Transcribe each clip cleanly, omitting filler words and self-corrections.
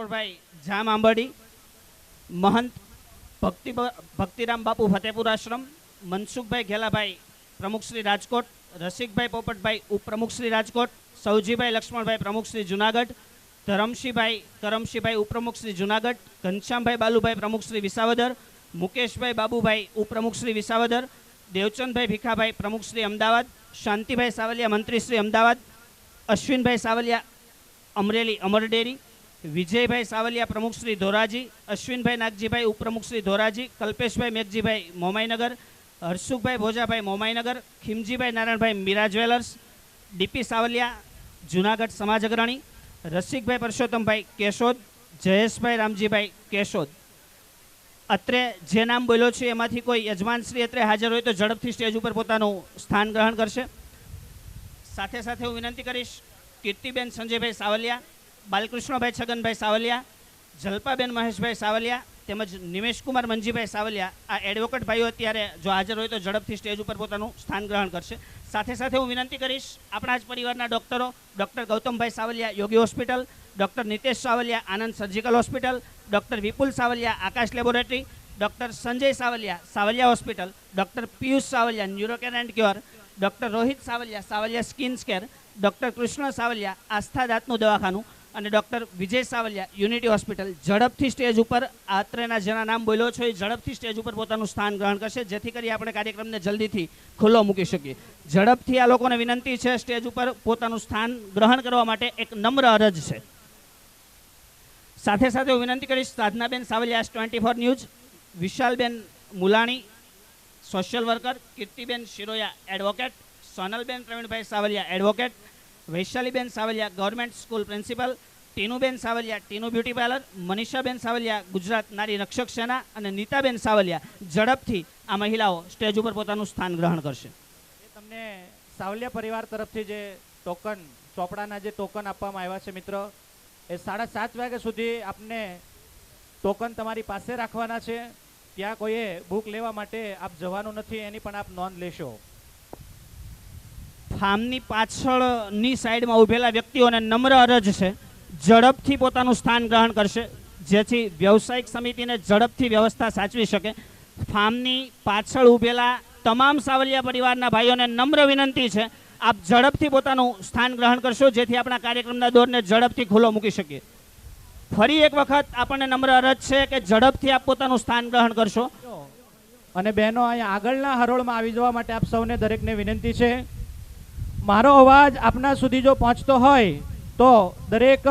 કિશોરભાઈ જામ આંબડી, મહંત ભક્તિરામ બાપુ ફતેપુર આશ્રમ, મનસુખભાઈ ઘેલાભાઈ પ્રમુખ શ્રી રાજકોટ, રસિકભાઈ પોપટભાઈ ઉપપ્રમુખ શ્રી રાજકોટ, સૌજીભાઈ લક્ષ્મણભાઈ પ્રમુખ શ્રી જુનાગઢ, ધરમશીભાઈ કરમશીભાઈ ઉપપ્રમુખ શ્રી જુનાગઢ, ઘનશ્યામભાઈ બાલુભાઈ પ્રમુખ શ્રી વિસાવદર, મુકેશભાઈ બાબુભાઈ ઉપપ્રમુખ શ્રી વિસાવદર, દેવચંદભાઈ ભીખાભાઈ પ્રમુખ શ્રી અમદાવાદ, શાંતિભાઈ સાવલિયા મંત્રી શ્રી અમદાવાદ, અશ્વિનભાઈ સાવલિયા અમરેલી અમરડેરી, વિજયભાઈ સાવલિયા પ્રમુખ શ્રી ધોરાજી, અશ્વિનભાઈ નાગજીભાઈ ઉપપ્રમુખ શ્રી ધોરાજી, કલ્પેશભાઈ મેઘજીભાઈ મોમાઈનગર, હર્ષુખભાઈ ભોજાભાઈ મોમાઈનગર, ખીમજીભાઈ નારાયણભાઈ મીરા જ્વેલર્સ, ડીપી સાવલિયા જુનાગઢ સમાજ અગ્રણી, રસિકભાઈ પરસોત્તમભાઈ કેશોદ, જયેશભાઈ રામજીભાઈ કેશોદ. અત્રે જે નામ બોલ્યો છે એમાંથી કોઈ યજમાનશ્રી અત્રે હાજર હોય તો ઝડપથી સ્ટેજ ઉપર પોતાનું સ્થાન ગ્રહણ કરશે. સાથે સાથે હું વિનંતી કરીશ કીર્તિબેન સંજયભાઈ સાવલિયા, બાલકૃષ્ણભાઈ છગનભાઈ સાવલિયા, જલ્પાબેન મહેશભાઈ સાવલિયા તેમજ નિમેશકુમાર મંજીભાઈ સાવલિયા, આ એડવોકેટ ભાઈઓ અત્યારે જો હાજર હોય તો ઝડપથી સ્ટેજ ઉપર પોતાનું સ્થાન ગ્રહણ કરશે. સાથે સાથે હું વિનંતી કરીશ આપણા જ પરિવારના ડૉક્ટરો, doctor Gautambhai Savaliya Yogi hospital, doctor Nitesh Savaliya Anand surgical hospital, doctor Vipul Savaliya Akash laboratory, doctor Sanjay Savaliya Savaliya hospital, doctor Piyush Savaliya neurocare and cure, doctor Rohit Savaliya Savaliya skins care, doctor Krishna Savaliya Aastha દાંતનું દવાખાનું અને doctor Vijay Savaliya unity hospital ઝડપથી સ્ટેજ ઉપર અત્રેના જેના નામ બોલ્યો છો એ ઝડપથી સ્ટેજ ઉપર પોતાનું સ્થાન ગ્રહણ કરશે, જેથી કરી આપણે કાર્યક્રમને જલ્દીથી ખુલ્લો મૂકી શકીએ. ઝડપથી આ લોકોને વિનંતી છે સ્ટેજ ઉપર પોતાનું સ્થાન ગ્રહણ કરવા માટે એક નમ્ર અરજ છે. સાથે સાથે હું વિનંતી કરીશ Sadhanaben Savaliya 24 news, Vishalben Mulani social worker, Kirtiben Shiroya advocate, Sonalben Pravinbhai Savaliya advocate, Vaishaliben Savaliya government school principal, Tinuben Savaliya Tinu beauty parlour, Manishaben Savaliya Gujarat Nari Rakshak સેના અને નીતાબેન સાવલિયા ઝડપથી આ મહિલાઓ સ્ટેજ ઉપર પોતાનું સ્થાન ગ્રહણ કરશે. તમને સાવલિયા પરિવાર તરફથી જે ટોકન ચોપડાના જે ટોકન આપવામાં આવ્યા છે મિત્રો, એ 7:30 વાગ્યા સુધી આપને ટોકન તમારી પાસે રાખવાના છે. ત્યાં કોઈએ બુક લેવા માટે આપ જવાનું નથી, એની પણ આપ નોંધ લેશો. ફાર્મની પાછળની સાઈડમાં ઉભેલા વ્યક્તિઓને નમ્ર અરજ છે ઝડપથી પોતાનું સ્થાન ગ્રહણ કરશે, જેથી વ્યવસાયિક સમિતિને ઝડપથી વ્યવસ્થા સાચવી શકે. ફાર્મની પાછળ ઉભેલા તમામ સાવલિયા પરિવારના ભાઈઓને નમ્ર વિનંતી છે આપ ઝડપથી પોતાનું સ્થાન ગ્રહણ કરશો, જેથી આપણા કાર્યક્રમના દોરને ઝડપથી ખુલ્લો મૂકી શકીએ. ફરી એક વખત આપણને નમ્ર અરજ છે કે ઝડપથી આપ પોતાનું સ્થાન ગ્રહણ કરશો. અને બહેનો અહીંયા આગળના હરોળમાં આવી જવા માટે આપ સૌને દરેકને વિનંતી છે. મારો અવાજ આપના સુધી જો પહોંચતો હોય તો દરેક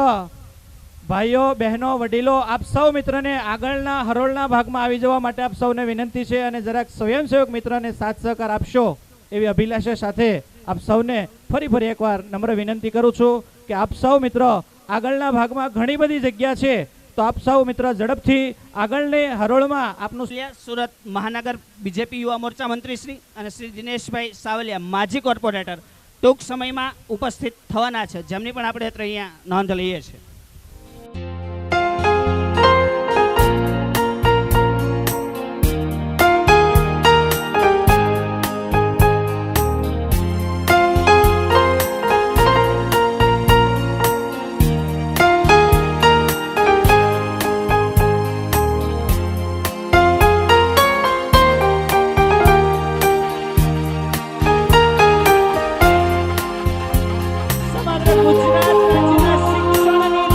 ભાઈઓ બહેનો વડીલો આપ સૌ મિત્રને આગળના હરોળના ભાગમાં આવી જવા માટે આપ સૌને વિનંતી છે. અને જરાક સ્વયંસેવક મિત્રને સાથ સહકાર આપશો એવી અભિલાષા સાથે આપ સૌને ફરી એકવાર નમ્ર વિનંતી કરું છું કે આપ સૌ મિત્રો આગળના ભાગમાં ઘણી બધી જગ્યા છે, તો આપ સૌ મિત્રો ઝડપથી આગળની હરોળમાં આપનું. સુરત મહાનગર બીજેપી યુવા મોરચા મંત્રી શ્રી અને શ્રી દિનેશભાઈ સાવલિયા માજી કોર્પોરેટર ટૂંક સમયમાં ઉપસ્થિત થવાના છે, જેમની પણ આપણે અહીંયા નોંધ લઈએ છીએ. ગુજરાત રાજ્યના શિક્ષણની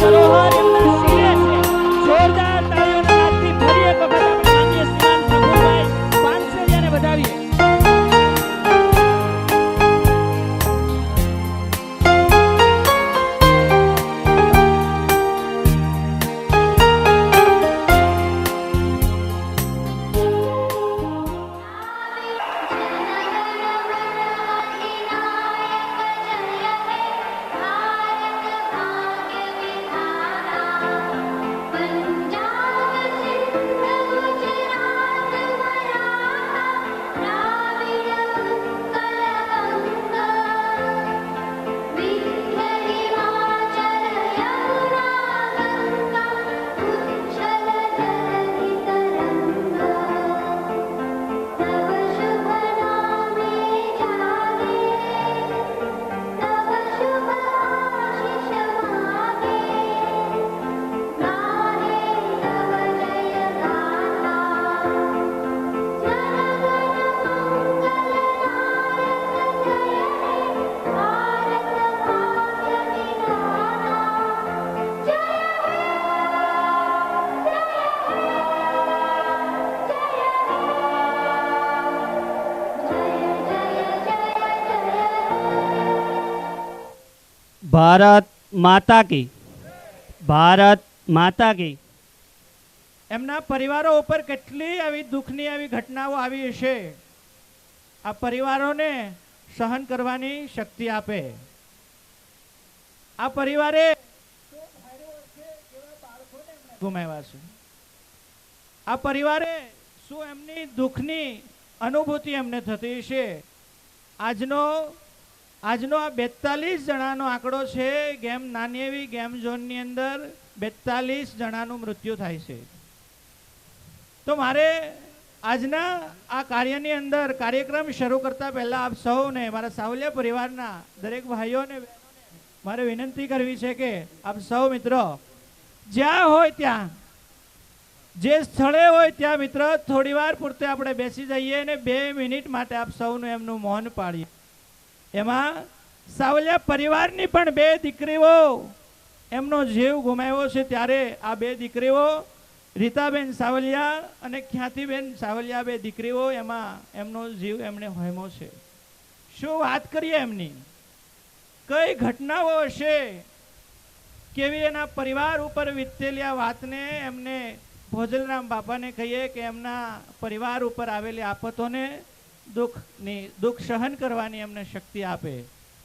ભારત માતા કી, ભારત માતા કી. એમના પરિવારો ઉપર કેટલી આવી દુઃખની આવી ઘટનાઓ આવી હશે. આ પરિવારોને સહન કરવાની શક્તિ આપે. આ પરિવારે ગુમાવ્યા છે. આ પરિવારે શું એમની દુઃખની અનુભૂતિ એમને થતી છે. આજનો આ 42 જણાનો આંકડો છે. ગેમ નાની એવી ગેમ ઝોનની અંદર 42 જણાનું મૃત્યુ થાય છે. તો મારે આજના આ કાર્યની અંદર કાર્યક્રમ શરૂ કરતા પહેલા આપ સૌને, મારા સાવલિયા પરિવારના દરેક ભાઈઓને મારે વિનંતી કરવી છે કે આપ સૌ મિત્રો જ્યાં હોય ત્યાં, જે સ્થળે હોય ત્યાં મિત્ર થોડી વાર પૂરતે આપણે બેસી જઈએ અને 2 મિનિટ માટે આપ સૌનું એમનું મૌન પાડીએ. એમાં સાવલિયા પરિવારની પણ 2 દીકરીઓ એમનો જીવ ગુમાવ્યો છે. ત્યારે આ 2 દીકરીઓ રીતાબેન સાવલિયા અને ખ્યાતિબેન સાવલિયા 2 દીકરીઓ, એમાં એમનો જીવ એમણે હોમ્યો છે. શું વાત કરીએ એમની, કઈ ઘટનાઓ હશે, કેવી એના પરિવાર ઉપર વીતેલી આ વાતને એમને ભોજલરામ બાપાને કહીએ કે એમના પરિવાર ઉપર આવેલી આફતોને દુઃખ સહન કરવાની એમને શક્તિ આપે.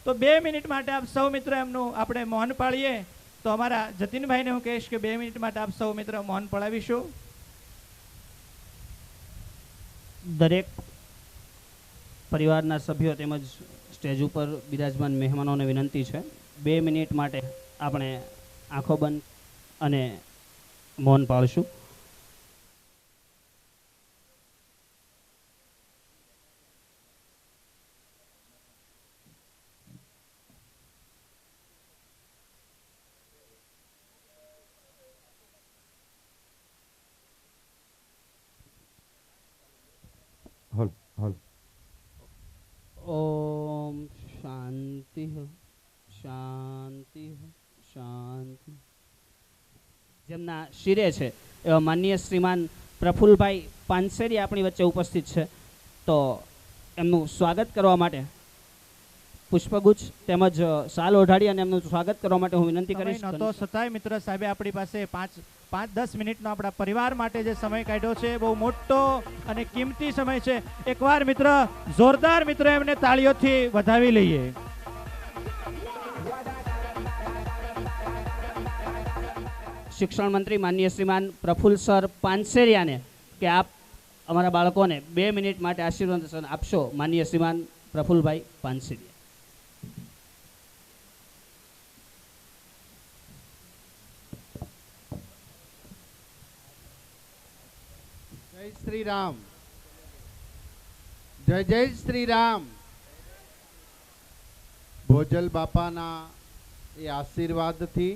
તો 2 મિનિટ માટે આપ સૌ મિત્રો એમનું આપણે મૌન પાડીએ. તો અમારા જતીનભાઈને હું કહીશ કે 2 મિનિટ માટે આપ સૌ મિત્રો મૌન પડાવીશું. દરેક પરિવારના સભ્યો તેમજ સ્ટેજ ઉપર બિરાજમાન મહેમાનોને વિનંતી છે, 2 મિનિટ માટે આપણે આંખો બંધ અને મૌન પાળશું. ઓમ શાંતિ શાંતિ શાંતિ. જેમના શિરે છે એવા માનનીય શ્રીમાન પ્રફુલભાઈ પાનસેરી આપણી વચ્ચે ઉપસ્થિત છે. તો એમનું સ્વાગત કરવા માટે પુષ્પગુચ્છ તેમજ શાલ ઓઢાડી અને એમનું સ્વાગત કરવા માટે હું વિનંતી કરીશ. તો છતાંય મિત્ર સાહેબે આપણી પાસે 5-10 મિનિટનો આપણા પરિવાર માટે જે સમય કાઢ્યો છે, બહુ મોટો અને કિંમતી સમય છે. એકવાર મિત્ર જોરદાર મિત્ર એમને તાળીઓથી વધાવી લઈએ. શિક્ષણ મંત્રી માનનીય શ્રીમાન પ્રફુલ સર પાનસેરિયાને કે આપ અમારા બાળકોને 2 મિનિટ માટે આશીર્વાદ આપશો. માનનીય શ્રીમાન પ્રફુલભાઈ પાનસેરિયા. જય શ્રી રામ, જય જય શ્રી રામ. ભોજલ બાપાના એ આશીર્વાદથી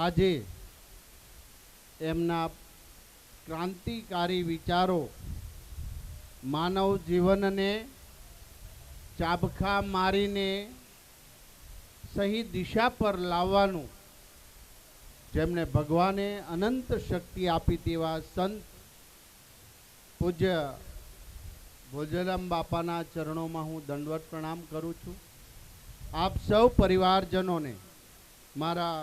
આજે એમના ક્રાંતિકારી વિચારો માનવ જીવનને ચાબખા મારીને સહી દિશા પર લાવવાનું જેમને ભગવાને અનંત શક્તિ આપી તેવા સંત પૂજ્ય ભોજરામ બાપાના ચરણોમાં હું દંડવત પ્રણામ કરું છું. આપ સૌ પરિવારજનોને મારા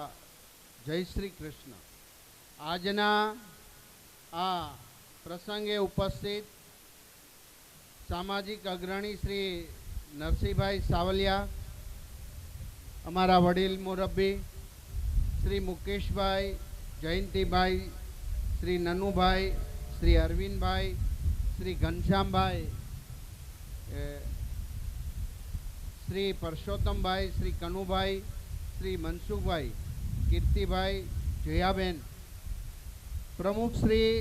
જય શ્રી કૃષ્ણ. આજના આ પ્રસંગે ઉપસ્થિત સામાજિક અગ્રણી શ્રી નરસિંહભાઈ સાવલિયા, અમારા વડીલ મુરબ્બી શ્રી મુકેશભાઈ, જયંતિભાઈ, શ્રી નનુભાઈ, શ્રી અરવિંદભાઈ, શ્રી ઘનશ્યામભાઈ, શ્રી પરસોત્તમભાઈ, શ્રી કનુભાઈ, શ્રી મનસુખભાઈ, કીર્તિભાઈ, જયાબેન, પ્રમુખ શ્રી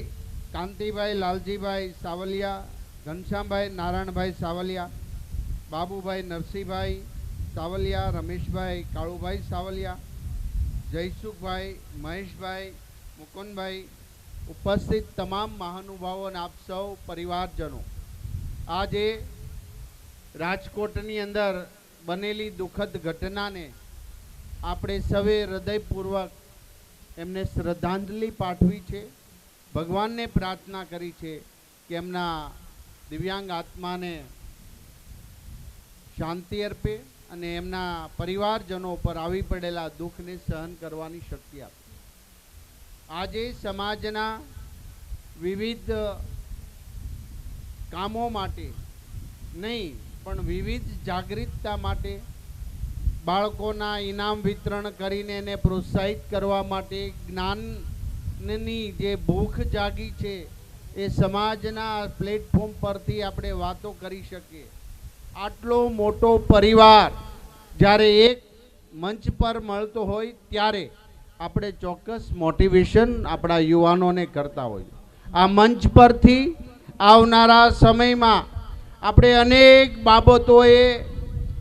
કાંતિભાઈ, લાલજીભાઈ સાવલિયા, ઘનશ્યામભાઈ, નારાયણભાઈ સાવલિયા, બાબુભાઈ, નરસિંહભાઈ સાવલિયા, રમેશભાઈ, કાળુભાઈ સાવલિયા, જયસુખભાઈ, મહેશભાઈ, મુકુંદભાઈ, ઉપસ્થિત તમામ મહાનુભાવો અને આપ સૌ પરિવારજનો, આજે રાજકોટની અંદર બનેલી દુઃખદ ઘટનાને આપણે સૌએ હૃદયપૂર્વક એમને શ્રદ્ધાંજલિ પાઠવી છે. ભગવાનને પ્રાર્થના કરી છે કે એમના દિવ્યાંગ આત્માને શાંતિ અર્પે અને એમના પરિવારજનો પર આવી પડેલા દુઃખને સહન કરવાની શક્તિ આપે. આજે સમાજના વિવિધ કામો માટે નહીં પણ વિવિધ જાગૃતતા માટે બાળકોના ઇનામ વિતરણ કરીને એને પ્રોત્સાહિત કરવા માટે જ્ઞાનની જે ભૂખ જાગી છે એ સમાજના પ્લેટફોર્મ પરથી આપણે વાતો કરી શકીએ. આટલો મોટો પરિવાર જ્યારે એક મંચ પર મળતો હોય ત્યારે આપણે ચોક્કસ મોટિવેશન આપણા યુવાનોને કરતા હોઈએ. આ મંચ પરથી આવનારા સમયમાં આપણે અનેક બાબતોએ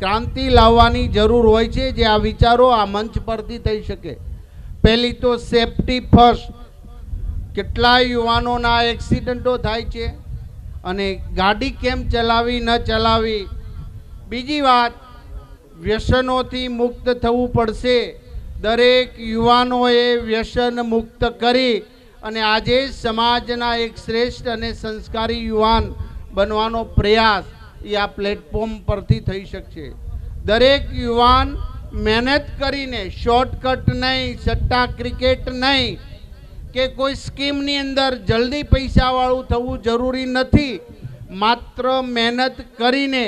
ક્રાંતિ લાવવાની જરૂર હોય છે, જે આ વિચારો આ મંચ પરથી થઈ શકે. પહેલી તો સેફટી ફર્સ્ટ. કેટલાય યુવાનોના એક્સિડન્ટો થાય છે અને ગાડી કેમ ચલાવી ન ચલાવી. બીજી વાત, વ્યસનોથી મુક્ત થવું પડશે. દરેક યુવાનોએ વ્યસન મુક્ત કરી અને આજે સમાજના એક શ્રેષ્ઠ અને સંસ્કારી યુવાન બનવાનો પ્રયાસ એ આ પ્લેટફોર્મ પરથી થઈ શકશે. દરેક યુવાન મહેનત કરીને, શોર્ટકટ નહીં, સટ્ટા ક્રિકેટ નહીં કે કોઈ સ્કીમની અંદર જલ્દી પૈસાવાળું થવું જરૂરી નથી. માત્ર મહેનત કરીને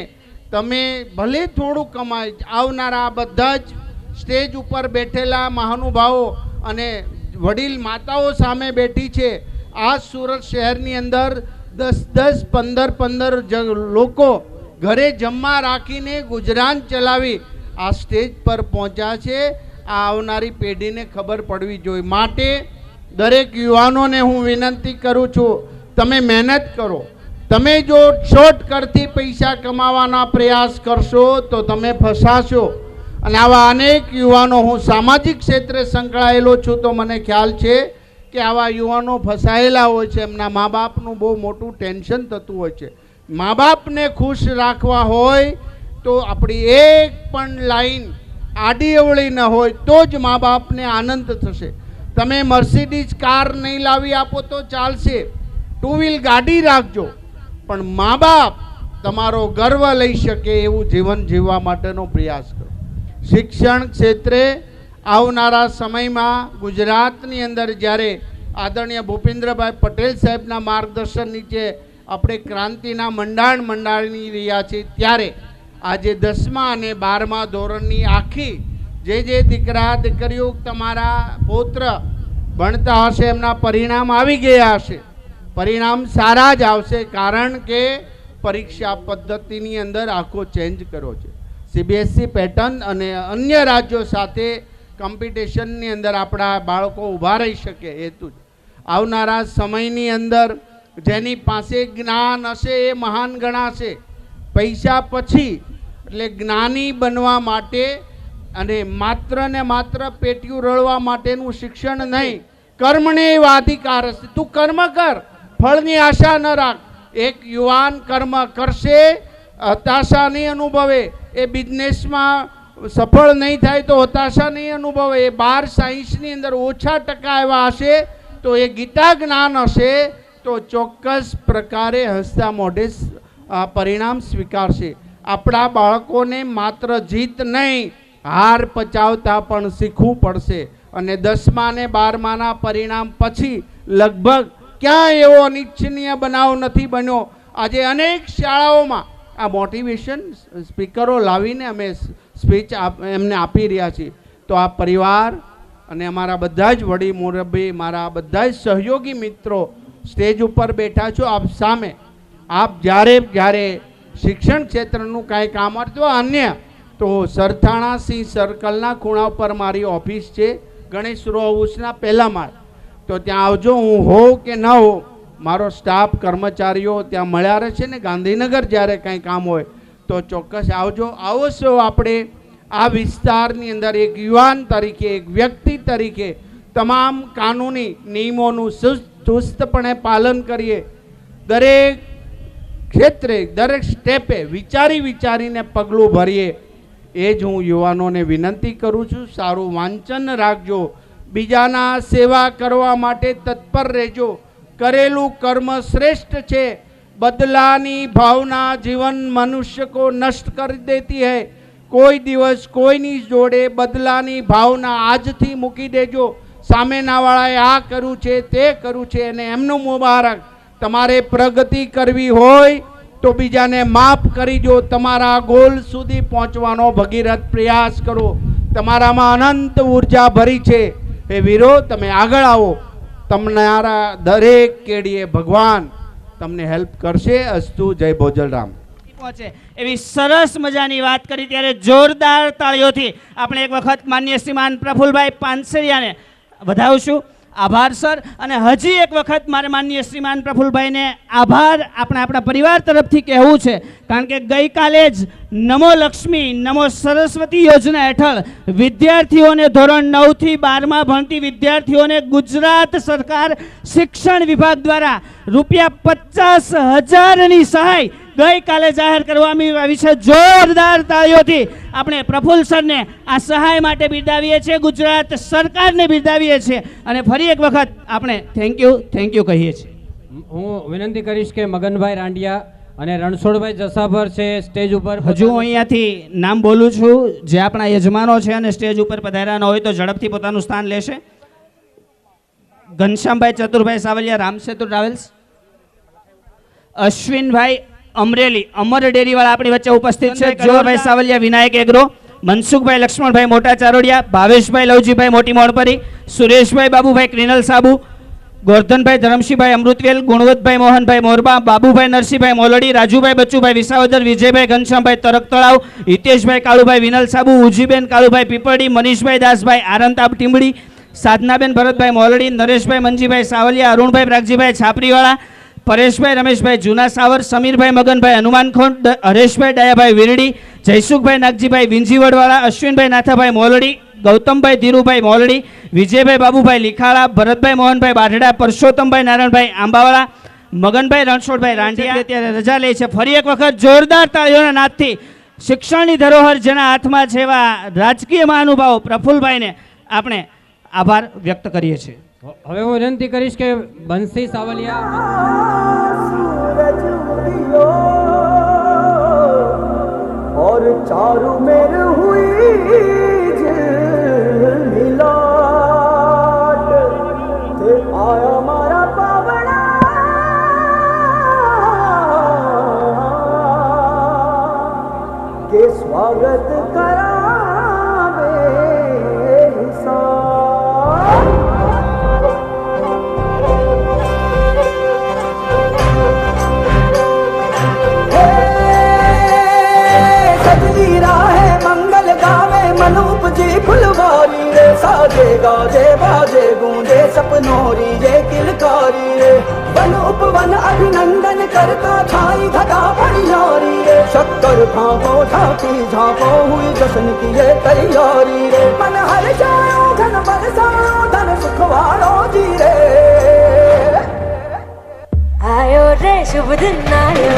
તમે ભલે થોડું કમાય. આવનારા બધા જ સ્ટેજ ઉપર બેઠેલા મહાનુભાવો અને વડીલ માતાઓ સામે બેઠી છે. આ સુરત શહેરની અંદર 10-10, 15-15 લોકો ઘરે જમવા રાખીને ગુજરાન ચલાવી આ સ્ટેજ પર પહોંચ્યા છે. આ આવનારી પેઢીને ખબર પડવી જોઈએ. માટે દરેક યુવાનોને હું વિનંતી કરું છું, તમે મહેનત કરો. તમે જો શોર્ટકટથી પૈસા કમાવાના પ્રયાસ કરશો તો તમે ફસાશો. અને આવા અનેક યુવાનો, હું સામાજિક ક્ષેત્રે સંકળાયેલો છું તો મને ખ્યાલ છે કે આવા યુવાનો ફસાયેલા હોય છે. એમના મા બાપનું બહુ મોટું ટેન્શન થતું હોય છે. મા બાપને ખુશ રાખવા હોય તો આપણી એક પણ લાઈન આડી અવળી ન હોય તો જ મા બાપને આનંદ થશે. તમે મર્સિડીઝ કાર નહીં લાવી આપો તો ચાલશે, 2 વ્હીલ ગાડી રાખજો, પણ મા બાપ તમારો ગર્વ લઈ શકે એવું જીવન જીવવા માટેનો પ્રયાસ કરો. શિક્ષણ ક્ષેત્રે આવનારા સમયમાં ગુજરાતની અંદર જ્યારે આદરણીય ભૂપેન્દ્રભાઈ પટેલ સાહેબના માર્ગદર્શન નીચે આપણે ક્રાંતિના મંડાણી રહ્યા છીએ, ત્યારે આજે 10મા અને 12મા ધોરણની આખી જે દીકરા દીકરીઓ તમારા પૌત્ર ભણતા હશે એમના પરિણામ આવી ગયા હશે. પરિણામ સારા જ આવશે, કારણ કે પરીક્ષા પદ્ધતિની અંદર આખો ચેન્જ કર્યો છે. CBSE પેટર્ન અને અન્ય રાજ્યો સાથે કોમ્પિટિશનની અંદર આપણા બાળકો ઊભા રહી શકે હેતુ જ. આવનારા સમયની અંદર જેની પાસે જ્ઞાન હશે એ મહાન ગણાશે. પૈસા પછી, એટલે જ્ઞાની બનવા માટે અને માત્ર ને માત્ર પેટીયું રળવા માટેનું શિક્ષણ નહીં, કર્મને એવો અધિકાર હશે. તું કર્મ કર, ફળની આશા ન રાખ. એક યુવાન કર્મ કરશે, હતાશા નહીં અનુભવે. એ બિઝનેસમાં સફળ નહીં થાય તો હતાશા નહીં અનુભવે. એ 12 સાયન્સની અંદર ઓછા ટકા એવા હશે તો એ ગીતા જ્ઞાન હશે તો ચોક્કસ પ્રકારે હસતા મોઢે પરિણામ સ્વીકારશે. આપણા બાળકોને માત્ર જીત નહીં, હાર પચાવતા પણ શીખવું પડશે. અને 10મા અને 12માના પરિણામ પછી લગભગ ક્યાંય એવો અનિચ્છનીય બનાવ નથી બન્યો. આજે અનેક શાળાઓમાં આ મોટિવેશન સ્પીકરો લાવીને અમે સ્પીચ એમને આપી રહ્યા છીએ. તો આ પરિવાર અને અમારા બધા જ વડી મુરબ્બી, મારા બધા જ સહયોગી મિત્રો સ્ટેજ ઉપર બેઠા છો આપ સામે. આપ જ્યારે શિક્ષણ ક્ષેત્રનું કાંઈ કામ અથવા અન્ય, તો સરથાણા સિંહ સર્કલના ખૂણા ઉપર મારી ઓફિસ છે, ગણેશ રો હાઉસના પહેલા માળ. તો ત્યાં આવજો. હું હોઉં કે ન હોઉં, મારો સ્ટાફ કર્મચારીઓ ત્યાં મળ્યા રહે છે ને. ગાંધીનગર જ્યારે કાંઈ કામ હોય તો ચોક્કસ આવજો. આવો છો આપણે આ વિસ્તારની અંદર એક યુવાન તરીકે, એક વ્યક્તિ તરીકે તમામ કાનૂની નિયમોનું ચુસ્તપણે પાલન કરીએ. દરેક ક્ષેત્રે, દરેક સ્ટેપે વિચારીને પગલું ભરીએ. એ જ હું યુવાનોને વિનંતી કરું છું. સારું વાંચન રાખજો, બીજાના સેવા કરવા માટે તત્પર રહેજો. કરેલું કર્મ શ્રેષ્ઠ છે. बदलानी भावना जीवन मनुष्य को नष्ट कर देती है। કોઈ દિવસ કોઈની જોડે બદલાની ભાવના આજથી મૂકી દેજો. સામેનાવાળાએ આ કર્યું છે તે કર્યું છે અને એમનું મુબારક. તમારે પ્રગતિ કરવી હોય તો બીજાને માફ કરી દો. તમારા ગોલ સુધી પહોંચવાનો ભગીરથ પ્રયાસ કરો. તમારામાં અનંત ઉર્જા ભરી છે. એ વીરો, તમે આગળ આવો. તમારા દરેક કેડીએ ભગવાન તમને હેલ્પ કરશે. અસ્તુ. જય ભોજલરામ. પહોંચે એવી સરસ મજાની વાત કરી ત્યારે જોરદાર તાળીઓથી આપણે એક વખત માન્ય શ્રીમાન પ્રફુલભાઈ પાનસેરિયાને વધાવશું. આભાર સર. અને હજી એક વખત મારે માનનીય શ્રીમાન પ્રફુલભાઈને આભાર આપણા પરિવાર તરફથી કહેવું છે, કારણ કે ગઈકાલે જ નમો લક્ષ્મી નમો સરસ્વતી યોજના હેઠળ વિદ્યાર્થીઓને ધોરણ 9 થી 12માં ભણતી વિદ્યાર્થીઓને ગુજરાત સરકાર શિક્ષણ વિભાગ દ્વારા ₹50,000ની સહાય ગઈકાલે જાહેર કરવામાં આવી છે. જોરદાર તાળીઓથી આપણે પ્રફુલ્લ સરને આ સહાય માટે બિરદાવીએ છીએ, ગુજરાત સરકારને બિરદાવીએ છીએ અને ફરી એક વખત આપણે થેન્ક યુ કહીએ છીએ. હું વિનંતી કરીશ કે મગનભાઈ રાંડિયા અને રણછોડભાઈ જસાભર છે સ્ટેજ ઉપર. હજુ હું અહીંયાથી નામ બોલું છું જે આપણા યજમાનો છે અને સ્ટેજ ઉપર પધાર્યા ન હોય તો ઝડપથી પોતાનું સ્થાન લેશે. ઘનશ્યામભાઈ ચતુરભાઈ સાવલિયા, રામસેતુ ટ્રાવેલ્સ. અશ્વિનભાઈ અમરેલી, અમર ડેરીવાળા આપણી વચ્ચે ઉપસ્થિત છે. જોરભાઈ સાવલિયા, વિનાયક એગ્રો. મનસુખભાઈ લક્ષ્મણભાઈ મોટા ચારોડિયા, ભાવેશભાઈ લવજીભાઈ મોટી મોણપરી, સુરેશભાઈ બાબુભાઈ ક્રિનલ સાબુ, ગોરધનભાઈ ધરમશીભાઈ અમૃતવેલ, ગુણવંતભાઈ મોહનભાઈ મોરબા, બાબુભાઈ નરસિંહભાઈ મોલડી, રાજુભાઈ બચ્ચુભાઈ વિસાવદર, વિજયભાઈ ઘનશ્યામભાઈ તરક તળાવ, હિતેશભાઈ કાળુભાઈ વિનલ સાબુ, ઉજીબેન કાળુભાઈ પીપળી, મનીષભાઈ દાસભાઈ આરંતાબ ટીમડી, સાધનાબેન ભરતભાઈ મોલડી, નરેશભાઈ મંજીભાઈ સાવલિયા, અરુણભાઈ પ્રાગજીભાઈ છાપરીવાળા, પરેશભાઈ રમેશભાઈ જૂના સાવર, સમીરભાઈ મગનભાઈ હનુમાનખોંડ, હરેશભાઈ ડાયાભાઈ વિરડી, જયસુખભાઈ નાગજીભાઈ વિંજીવડવાળા, અશ્વિનભાઈ નાથાભાઈ મોલડી, ગૌતમભાઈ ધીરુભાઈ મોલડી, વિજયભાઈ બાબુભાઈ લીખાળા, ભરતભાઈ મોહનભાઈ બાઢડા, પરસોત્તમભાઈ નારાયણભાઈ આંબાવાળા, મગનભાઈ રણછોડભાઈ રાંડિયા અત્યારે રજા લે છે. ફરી એક વખત જોરદાર તાળીઓના નાદથી શિક્ષણની ધરોહર જેના હાથમાં છે એવા રાજકીય મહાનુભાવ પ્રફુલભાઈને આપણે આભાર વ્યક્ત કરીએ છીએ. હવે હું વિનંતી કરીશ કે બંસી સાવલિયા और चारों मेर हुई मिलाट थे आया मारा पावना के स्वागत करावे जी फुलवारी रे साजे गाजे बाजे गूंजे सपनोरी ये किलकारी रे वन उपवन अभिनंदन करता छाई घटा परियारी रे शक्कर भागो झांकी झांको हुई जश्न की ये तैयारी रे मन हर जाओ घन बरसाओ धन सुखवारो जी रे आयो रे शुभ दिन आयो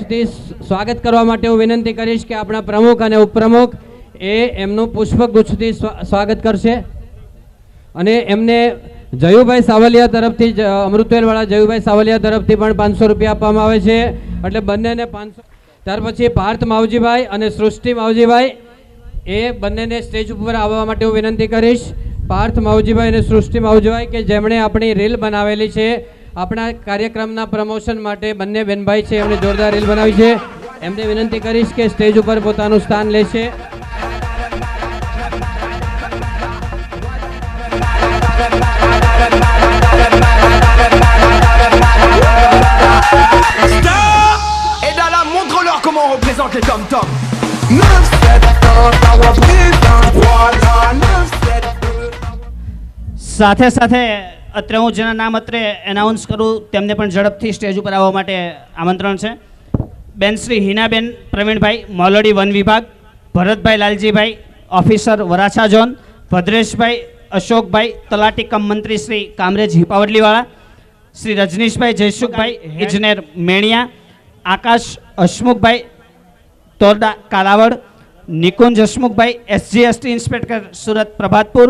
ગુચ્છથી સ્વાગત કરવા માટે હું વિનંતી કરીશ કે આપણા પ્રમુખ અને ઉપપ્રમુખ એ એમનું પુષ્પગુચ્છથી સ્વાગત કરશે અને એમને જયુભાઈ સાવલિયા તરફથી અમૃતવેલવાળા જયુભાઈ સાવલિયા તરફથી પણ 500 રૂપિયા આપવામાં આવે છે, એટલે બંનેને 500. ત્યાર પછી પાર્થ માવજીભાઈ અને સૃષ્ટિ માવજીભાઈ એ બંનેને સ્ટેજ ઉપર આવવા માટે હું વિનંતી કરીશ. પાર્થ માવજીભાઈ અને સૃષ્ટિ માવજીભાઈ કે જેમણે આપણી રીલ બનાવેલી છે આપણા કાર્યક્રમના પ્રમોશન માટે, બંને બેનભાઈ છે એમણે જોરદાર રીલ બનાવી છે, એમને વિનંતી કરીશ કે સ્ટેજ ઉપર પોતાનું સ્થાન લેશે. Et là, montre-leur comment on représente les tom-toms. 9-7 સાથે સાથે અત્રે હું જેના નામ અત્રે એનાઉન્સ કરું તેમને પણ ઝડપથી સ્ટેજ ઉપર આવવા માટે આમંત્રણ છે. બેન શ્રી હિનાબેન પ્રવીણભાઈ, મોલડી વન વિભાગ. Bharatbhai Laljibhai, officer Varachha zone. ભદ્રેશભાઈ અશોકભાઈ, તલાટી કમ મંત્રી શ્રી કામરેજ હિપાવડલીવાળા. શ્રી રજનીશભાઈ જયસુખભાઈ, ઇજનેર મેણિયા. આકાશ હસમુખભાઈ, તોરડા કાલાવડ. Nikunj Hasmukhbhai, SGST inspector Surat Prabhatpur.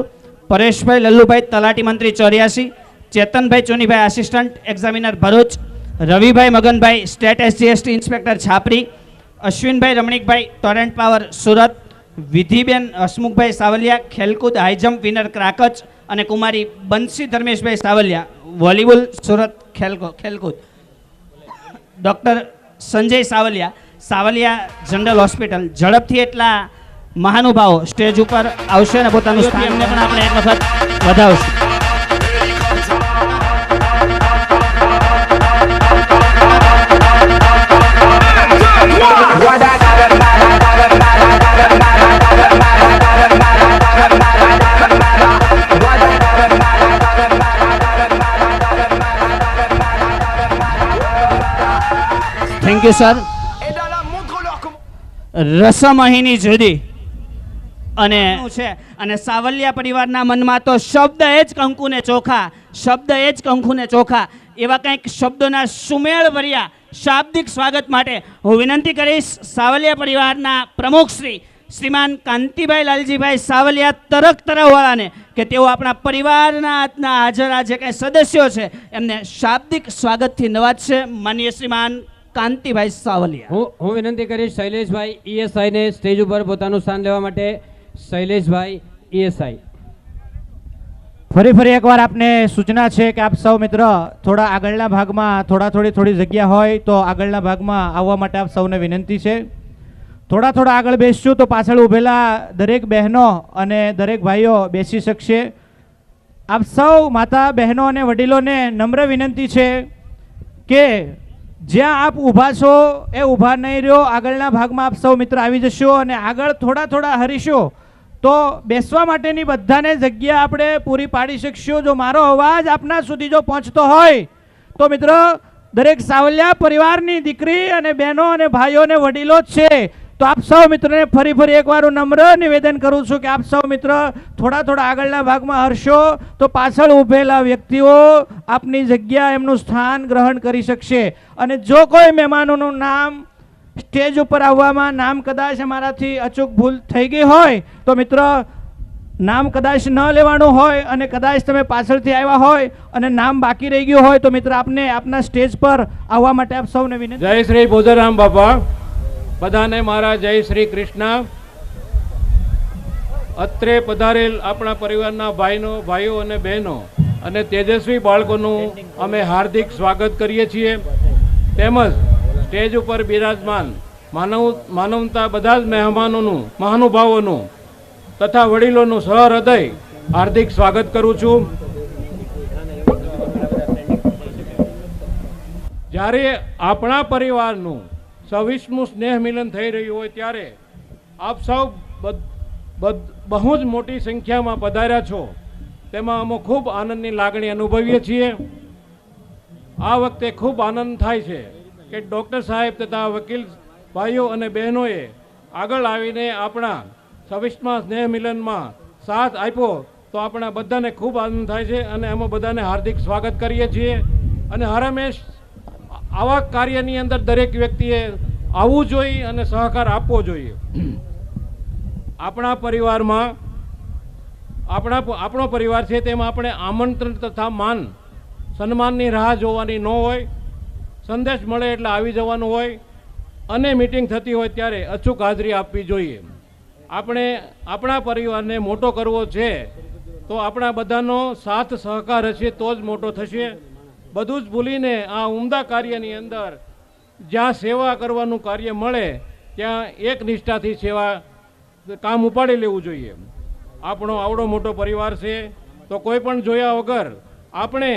પરેશભાઈ લલ્લુભાઈ, તલાટી મંત્રી 84. Chetanbhai Chonibhai, assistant examiner Bharuch. Ravibhai Maganbhai, state SGST inspector Chhapri. Ashvinbhai Ramnikbhai, Torrent power Surat. Vidhiben Hasmukhbhai Savaliya, ખેલકૂદ હાઈજમ્પ વિનર ક્રાકચ. અને કુમારી બંસી ધર્મેશભાઈ સાવલિયા, વોલીબોલ સુરત ખેલકૂદ. Doctor Sanjay Savaliya, Savaliya general hospital. ઝડપથી એટલા મહાનુભાવો સ્ટેજ ઉપર આવશે અને પોતાનું સ્થાન એમને પણ આપણે એક વખત વધાવશું. Thank you sir. Et là, montre-leur comment. રસમ અહીંની જુદી અને છે અને સાવલિયા પરિવારના મનમાં તો શબ્દ એ જ કંકુને ચોખા, શબ્દ એ જ કંકુને ચોખા, એવા કંઈક શબ્દોના સુમેળ ભર્યા શાબ્દિક સ્વાગત માટે હું વિનંતી કરીશ સાવલિયા પરિવારના પ્રમુખ શ્રીમાન કાંતિભાઈ લાલજીભાઈ સાવલિયા તરખવાળાને કે તેઓ આપણા પરિવારના આજના હાજર આ જે કાંઈ સદસ્યો છે એમને શાબ્દિક સ્વાગતથી નવાજશે. માનનીય શ્રીમાન કાંતિભાઈ સાવલિયા. હું વિનંતી કરીશ શૈલેષભાઈ ESI ને સ્ટેજ ઉપર પોતાનું સ્થાન લેવા માટે. શૈલેષભાઈ ESI. ફરી એકવાર આપને સૂચના છે કે આપ સૌ મિત્ર થોડા આગળના ભાગમાં થોડી જગ્યા હોય તો આગળના ભાગમાં આવવા માટે આપ સૌને વિનંતી છે. થોડા આગળ બેસશું તો પાછળ ઊભેલા દરેક બહેનો અને દરેક ભાઈઓ બેસી શકશે. આપ સૌ માતા બહેનો અને વડીલોને નમ્ર વિનંતી છે કે જ્યાં આપ ઊભા છો એ ઊભા નહીં રહ્યો, આગળના ભાગમાં આપ સૌ મિત્ર આવી જશો અને આગળ થોડા હરીશો તો બેસવા માટેની બધાને જગ્યા આપણે પૂરી પાડી શકશું. જો મારો અવાજ આપના સુધી જો પહોંચતો હોય તો મિત્ર દરેક સાવલિયા પરિવારની દીકરી અને બહેનો અને ભાઈઓ અને વડીલો જ છે. તો આપ સૌ મિત્રોને ફરી એકવાર હું નમ્ર નિવેદન કરું છું કે આપ સૌ મિત્ર થોડા આગળના ભાગમાં હરશો તો પાછળ ઊભેલા વ્યક્તિઓ આપની જગ્યા એમનું સ્થાન ગ્રહણ કરી શકશે. અને જો કોઈ મહેમાનોનું નામ સ્ટેજ ઉપર આવવામાં નામ કદાચ અમારાથી અચૂક ભૂલ થઈ ગઈ હોય તો મિત્ર નામ કદાચ ન લેવાનું હોય અને કદાચ તમે પાછળથી આવ્યા હોય અને નામ બાકી રહી ગયું હોય તો મિત્ર આપને આપના સ્ટેજ પર આવવા માટે આપ સૌને વિનંતી. જય શ્રી ભોજરામ બાપા. બધાને મારા જય શ્રી કૃષ્ણ. અત્રે પધારેલ આપણા પરિવારના ભાઈઓ અને બહેનો અને તેજસ્વી બાળકોનું અમે હાર્દિક સ્વાગત કરીએ છીએ. તેમજ સ્ટેજ ઉપર બિરાજમાન માનવતા બધા જ મહેમાનોનું, મહાનુભાવોનું તથા વડીલોનું સહૃદય હાર્દિક સ્વાગત કરું છું. જ્યારે આપણા પરિવારનું 26મું સ્નેહ મિલન થઈ રહ્યું હોય ત્યારે આપ સૌ બહુ જ મોટી સંખ્યામાં પધાર્યા છો, તેમાં અમે ખૂબ આનંદની લાગણી અનુભવીએ છીએ. આ વખતે ખૂબ આનંદ થાય છે કે ડૉક્ટર સાહેબ તથા વકીલ ભાઈઓ અને બહેનોએ આગળ આવીને આપણા 26મા સ્નેહ મિલનમાં સાથ આપ્યો તો આપણા બધાને ખૂબ આનંદ થાય છે અને અમે બધાને હાર્દિક સ્વાગત કરીએ છીએ. અને હરમેશ આવા કાર્યની અંદર દરેક વ્યક્તિએ આવવું જોઈએ અને સહકાર આપવો જોઈએ. આપણા પરિવારમાં આપણો પરિવાર છે તેમાં આપણે આમંત્રણ તથા માન સન્માનની રાહ જોવાની ન હોય. સંદેશ મળે એટલે આવી જવાનું હોય અને મિટિંગ થતી હોય ત્યારે અચૂક હાજરી આપવી જોઈએ. આપણે આપણા પરિવારને મોટો કરવો છે તો આપણા બધાનો સાથ સહકાર હશે તો જ મોટો થશે. બધું જ ભૂલીને આ ઉમદા કાર્યની અંદર જ્યાં સેવા કરવાનું કાર્ય મળે ત્યાં એક નિષ્ઠાથી સેવા કામ ઉપાડી લેવું જોઈએ. આપણો આવડો મોટો પરિવાર છે તો કોઈ પણ જોયા વગર આપણે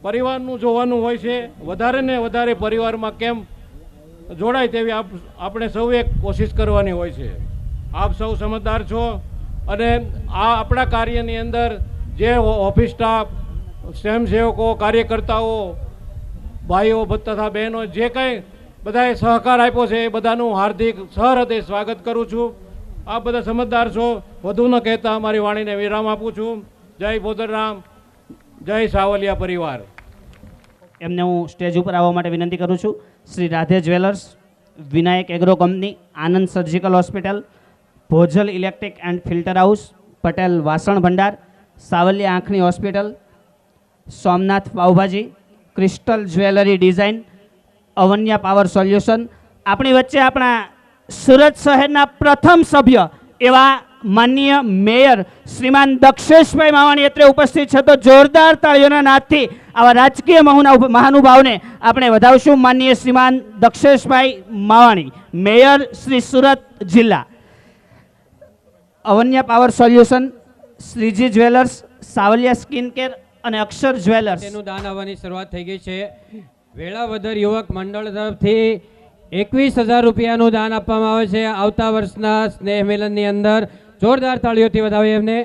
પરિવારનું જોવાનું હોય છે. વધારે ને વધારે પરિવારમાં કેમ જોડાય તેવી આપણે સૌએ કોશિશ કરવાની હોય છે. આપ સૌ સમજદાર છો અને આ આપણા કાર્યની અંદર જે ઓફિસ સ્ટાફ, સ્વયંસેવકો, કાર્યકર્તાઓ, ભાઈઓ તથા બહેનો જે કંઈ બધાએ સહકાર આપ્યો છે એ બધાનું હાર્દિક સહૃદય સ્વાગત કરું છું. આપ બધા સમજદાર છો. વધુ ન કહેતા મારી વાણીને વિરામ આપું છું. જય બોધરામ, જય સાવલિયા પરિવાર. એમને હું સ્ટેજ ઉપર આવવા માટે વિનંતી કરું છું. Shri Radhe jewellers, Vinayak agro company, Anand surgical hospital, Bhojal electric and filter house, Patel Vasan Bhandar, Savaliya આંખની hospital, Somnath pav bhaji, crystal jewellery design, Avanya power solution. આપણી વચ્ચે આપણા સુરત શહેરના પ્રથમ સભ્ય એવા માનનીય મેયર શ્રીમાન દક્ષેશભાઈ માવાણી અત્રે ઉપસ્થિત છે. તો જોરદાર તાળીઓના નાદથી આવા રાજકીય મહાનુભાવને આપણે વધાવશું. માનનીય શ્રીમાન દક્ષેશભાઈ માવાણી, મેયર શ્રી સુરત જિલ્લા. Avanya power solution, Shriji jewellers, Savaliya skin care અને અક્ષર જ્વેલર્સ. તેનું દાન આવવાની શરૂઆત થઈ ગઈ છે. વેળાવદર યુવક મંડળ તરફથી 21,000 રૂપિયાનું દાન આપવામાં આવે છે આવતા વર્ષના સ્નેહ મિલનની અંદર. જોરદાર તાળીઓથી વધાવીએ એમને.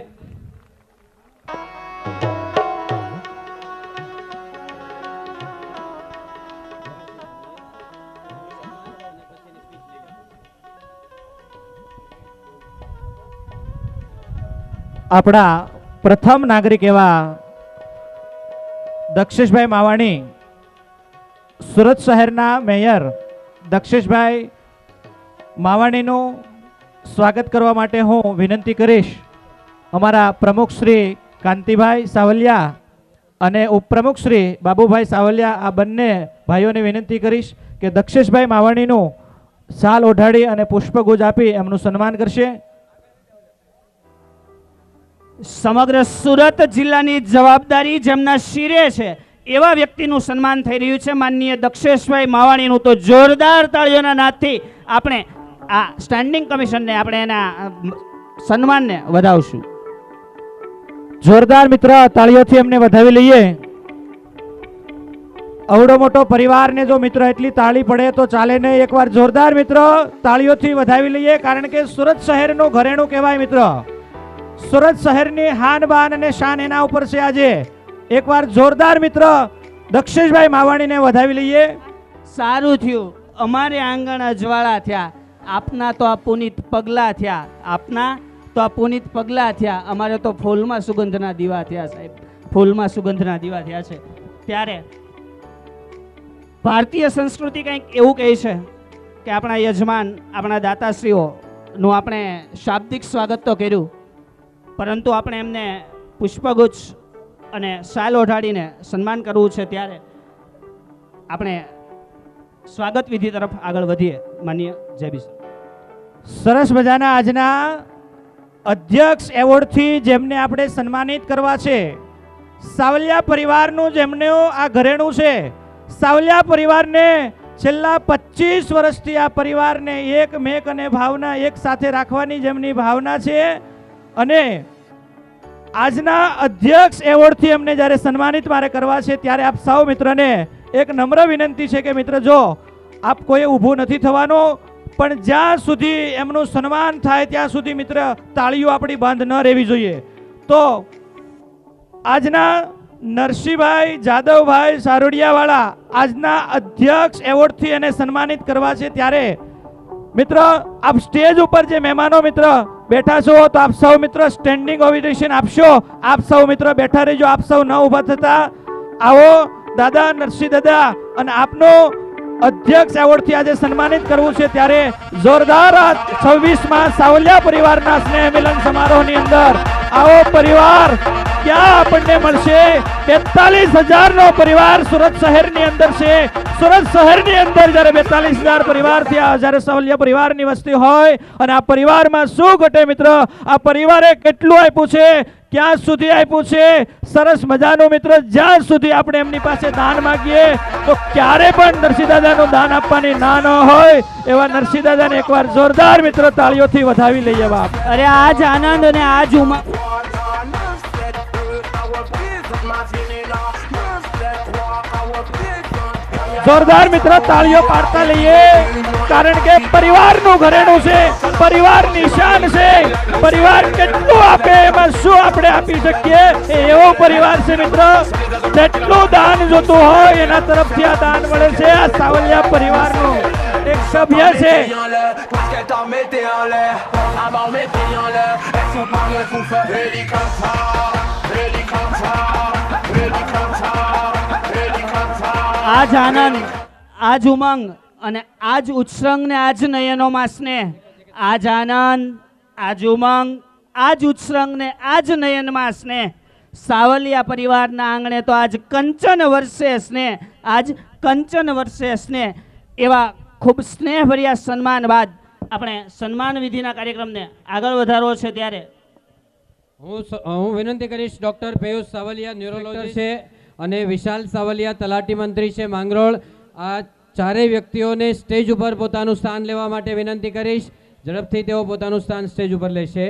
આપણા પ્રથમ નાગરિક એવા દક્ષેશભાઈ માવાણી, સુરત શહેરના મેયર દક્ષેશભાઈ માવાણીનું સ્વાગત કરવા માટે હું વિનંતી કરીશ. અમારા પ્રમુખ શ્રી કાંતિભાઈ સાવલિયા અને ઉપપ્રમુખ શ્રી બાબુભાઈ સાવલિયા, આ બંને ભાઈઓને વિનંતી કરીશ કે દક્ષેશભાઈ માવાણીનું શાલ ઓઢાડી અને પુષ્પગુચ્છ આપી એમનું સન્માન કરશે. સમગ્ર સુરત જિલ્લાની જવાબદારી જેમના શિરે છે એવા વ્યક્તિનું સન્માન થઈ રહ્યું છે, માનનીય દક્ષેશભાઈ માવાણીનું. તો જોરદાર તાળીઓના નાદથી આપણે આ સ્ટેન્ડિંગ કમિશનને આપણે એના સન્માનને વધાવશું. જોરદાર મિત્ર તાળીઓથી એમને વધાવી લઈએ. અવડો મોટો પરિવારને જો મિત્ર એટલી તાળી પડે તો ચાલે નહીં. એકવાર જોરદાર મિત્ર તાળીઓથી વધાવી લઈએ, કારણ કે સુરત શહેરનું ઘરેણું કહેવાય મિત્ર. સુરત શહેરની હાન બાન અને શાન એના ઉપર છે આજે. એકવાર જોરદાર મિત્ર દક્ષેશભાઈ માવાણીને વધાવી લઈએ. સારું થયું અમારે આંગણ અજવાળા થયા, આપના તો આ પુનિત પગલા થયા, આપના તો આ પુનિત પગલા થયા. અમારે તો ફૂલમાં સુગંધના દીવા થયા સાહેબ, ફૂલમાં સુગંધના દીવા થયા છે. ત્યારે ભારતીય સંસ્કૃતિ કંઈક એવું કહે છે કે આપણા યજમાન, આપણા દાતાશ્રીઓનું આપણે શાબ્દિક સ્વાગત તો કર્યું, પરંતુ આપણે એમને પુષ્પગુચ્છ અને શાલ ઓઢાડીને સન્માન કરવું છે. ત્યારે આપણે સ્વાગત વિધિ તરફ આગળ વધીએ. માનનીય જયબી સર. સરસ મજાના આજના અધ્યક્ષ એવોર્ડથી જેમને આપણે સન્માનિત કરવા છે, સાવલિયા પરિવારનું જેમનું આ ઘરેણું છે, સાવલિયા પરિવારને છેલ્લા 25 વર્ષથી આ પરિવારને એક મેક અને ભાવના એક સાથે રાખવાની જેમની ભાવના છે, અને આજના અધ્યક્ષ એવોર્ડથી અમને જ્યારે સન્માનિત મારે કરવા છે ત્યારે આપ સૌ મિત્રને એક નમ્ર વિનંતી છે કે મિત્ર જો આપ કોઈ ઊભું નથી થવાનું, પણ જ્યાં સુધી એમનું સન્માન થાય ત્યાં સુધી મિત્ર તાળીઓ આપણી બંધ ન રહેવી જોઈએ. તો આજના નરસિંહભાઈ જાદવભાઈ સારોડિયાવાળા આજના અધ્યક્ષ એવોર્ડથી એને સન્માનિત કરવા છે. ત્યારે મિત્ર આપ સ્ટેજ ઉપર જે મહેમાનો મિત્ર બેઠા છો તો આપ સૌ મિત્ર સ્ટેન્ડિંગ ઓવેશન આપશો. આપ સૌ મિત્ર બેઠા રહેજો, આપ સૌ ન ઊભા થતા. આવો દાદા નરસિંહ દાદા અને આપનો અધ્યક્ષ એવોર્ડથી આજે સન્માનિત કરવું છે, ત્યારે જોરદાર 26માં સાવલિયા પરિવારના સ્નેહ મિલન સમારોહની અંદર આવો પરિવાર ક્યાં આપણને મળશે? 43,000 નો પરિવાર સુરત શહેરની અંદર છે. સુરત શહેરની અંદર જ્યારે 42,000 પરિવાર થયા, જ્યારે સાવલિયા પરિવારની વસ્તી હોય અને આ પરિવારમાં શું ઘટે મિત્ર? આ પરિવારે કેટલું આપ્યું છે, ક્યાં સુધી આપ્યું છે? સરસ મજાનું મિત્ર, જ્યાં સુધી આપણે એમની પાસે દાન માંગીએ તો ક્યારે પણ નરસિંહ દાદાનું દાન આપવાની ના ન હોય. એવા નરસિંહ દાદાને એકવાર જોરદાર મિત્ર તાળીઓથી વધાવી લઈએ બાપ. અરે આજ આનંદ અને આજ ઉમંગ જોરદાર મિત્ર તાળીઓ પાડતા લઈએ, કારણ કે પરિવારનું ઘરેણું છે, પરિવારની શાન છે. પરિવાર કેટલું આપે એમાં શું આપણે આપી શકીએ, એવો પરિવાર છે મિત્ર. જેટલું દાન જોતું હોય એના તરફથી આ દાન મળે છે. આ સાવલિયા પરિવારનું એક સભ્ય છે. આજ આનંદ, આજ ઉમંગ અને આજ ઉત્સંગ ને આજ નયનોમાં સ્નેહ. આજ આનંદ, આજ ઉમંગ, આજ ઉત્સંગ ને આજ નયનમાં સ્નેહ. સાવલિયા પરિવારના આંગણે તો આજ કંચન વર્ષે સ્નેહ, આજ કંચન વર્ષે સ્નેહ. એવા ખૂબ સ્નેહભર્યા સન્માન બાદ આપણે સન્માન વિધિના કાર્યક્રમને આગળ વધારવો છે, ત્યારે હું વિનંતી કરીશ ડોક્ટર પિયુષ સાવલિયા ન્યુરોલોજીસ્ટ છે અને વિશાલ સાવલિયા તલાટી મંત્રી છે માંગરોળ. આ ચારેય વ્યક્તિઓને સ્ટેજ ઉપર પોતાનું સ્થાન લેવા માટે વિનંતી કરીશ. ઝડપથી તેઓ પોતાનું સ્થાન સ્ટેજ ઉપર લેશે.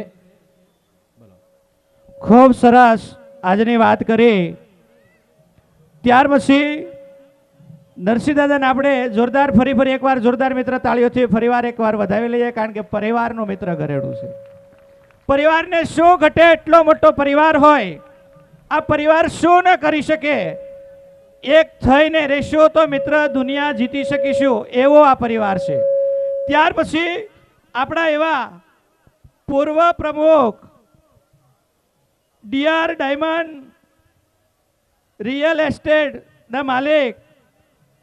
ખૂબ સરસ આજની વાત કરી. ત્યાર પછી નરસિંહ દાદાને આપણે જોરદાર ફરી એકવાર જોરદાર મિત્ર તાળીઓથી ફરીવાર એકવાર વધાવી લઈએ, કારણ કે પરિવારનું મિત્ર ઘરેડું છે. પરિવારને શું ઘટે? એટલો મોટો પરિવાર હોય, આ પરિવાર શું ન કરી શકે? એક થઈને રહેશો તો મિત્ર દુનિયા જીતી શકીશું, એવો આ પરિવાર છે. ત્યાર પછી આપણા એવા પૂર્વ પ્રમુખ ડીઆર ડાયમંડ રિયલ એસ્ટેટના માલિક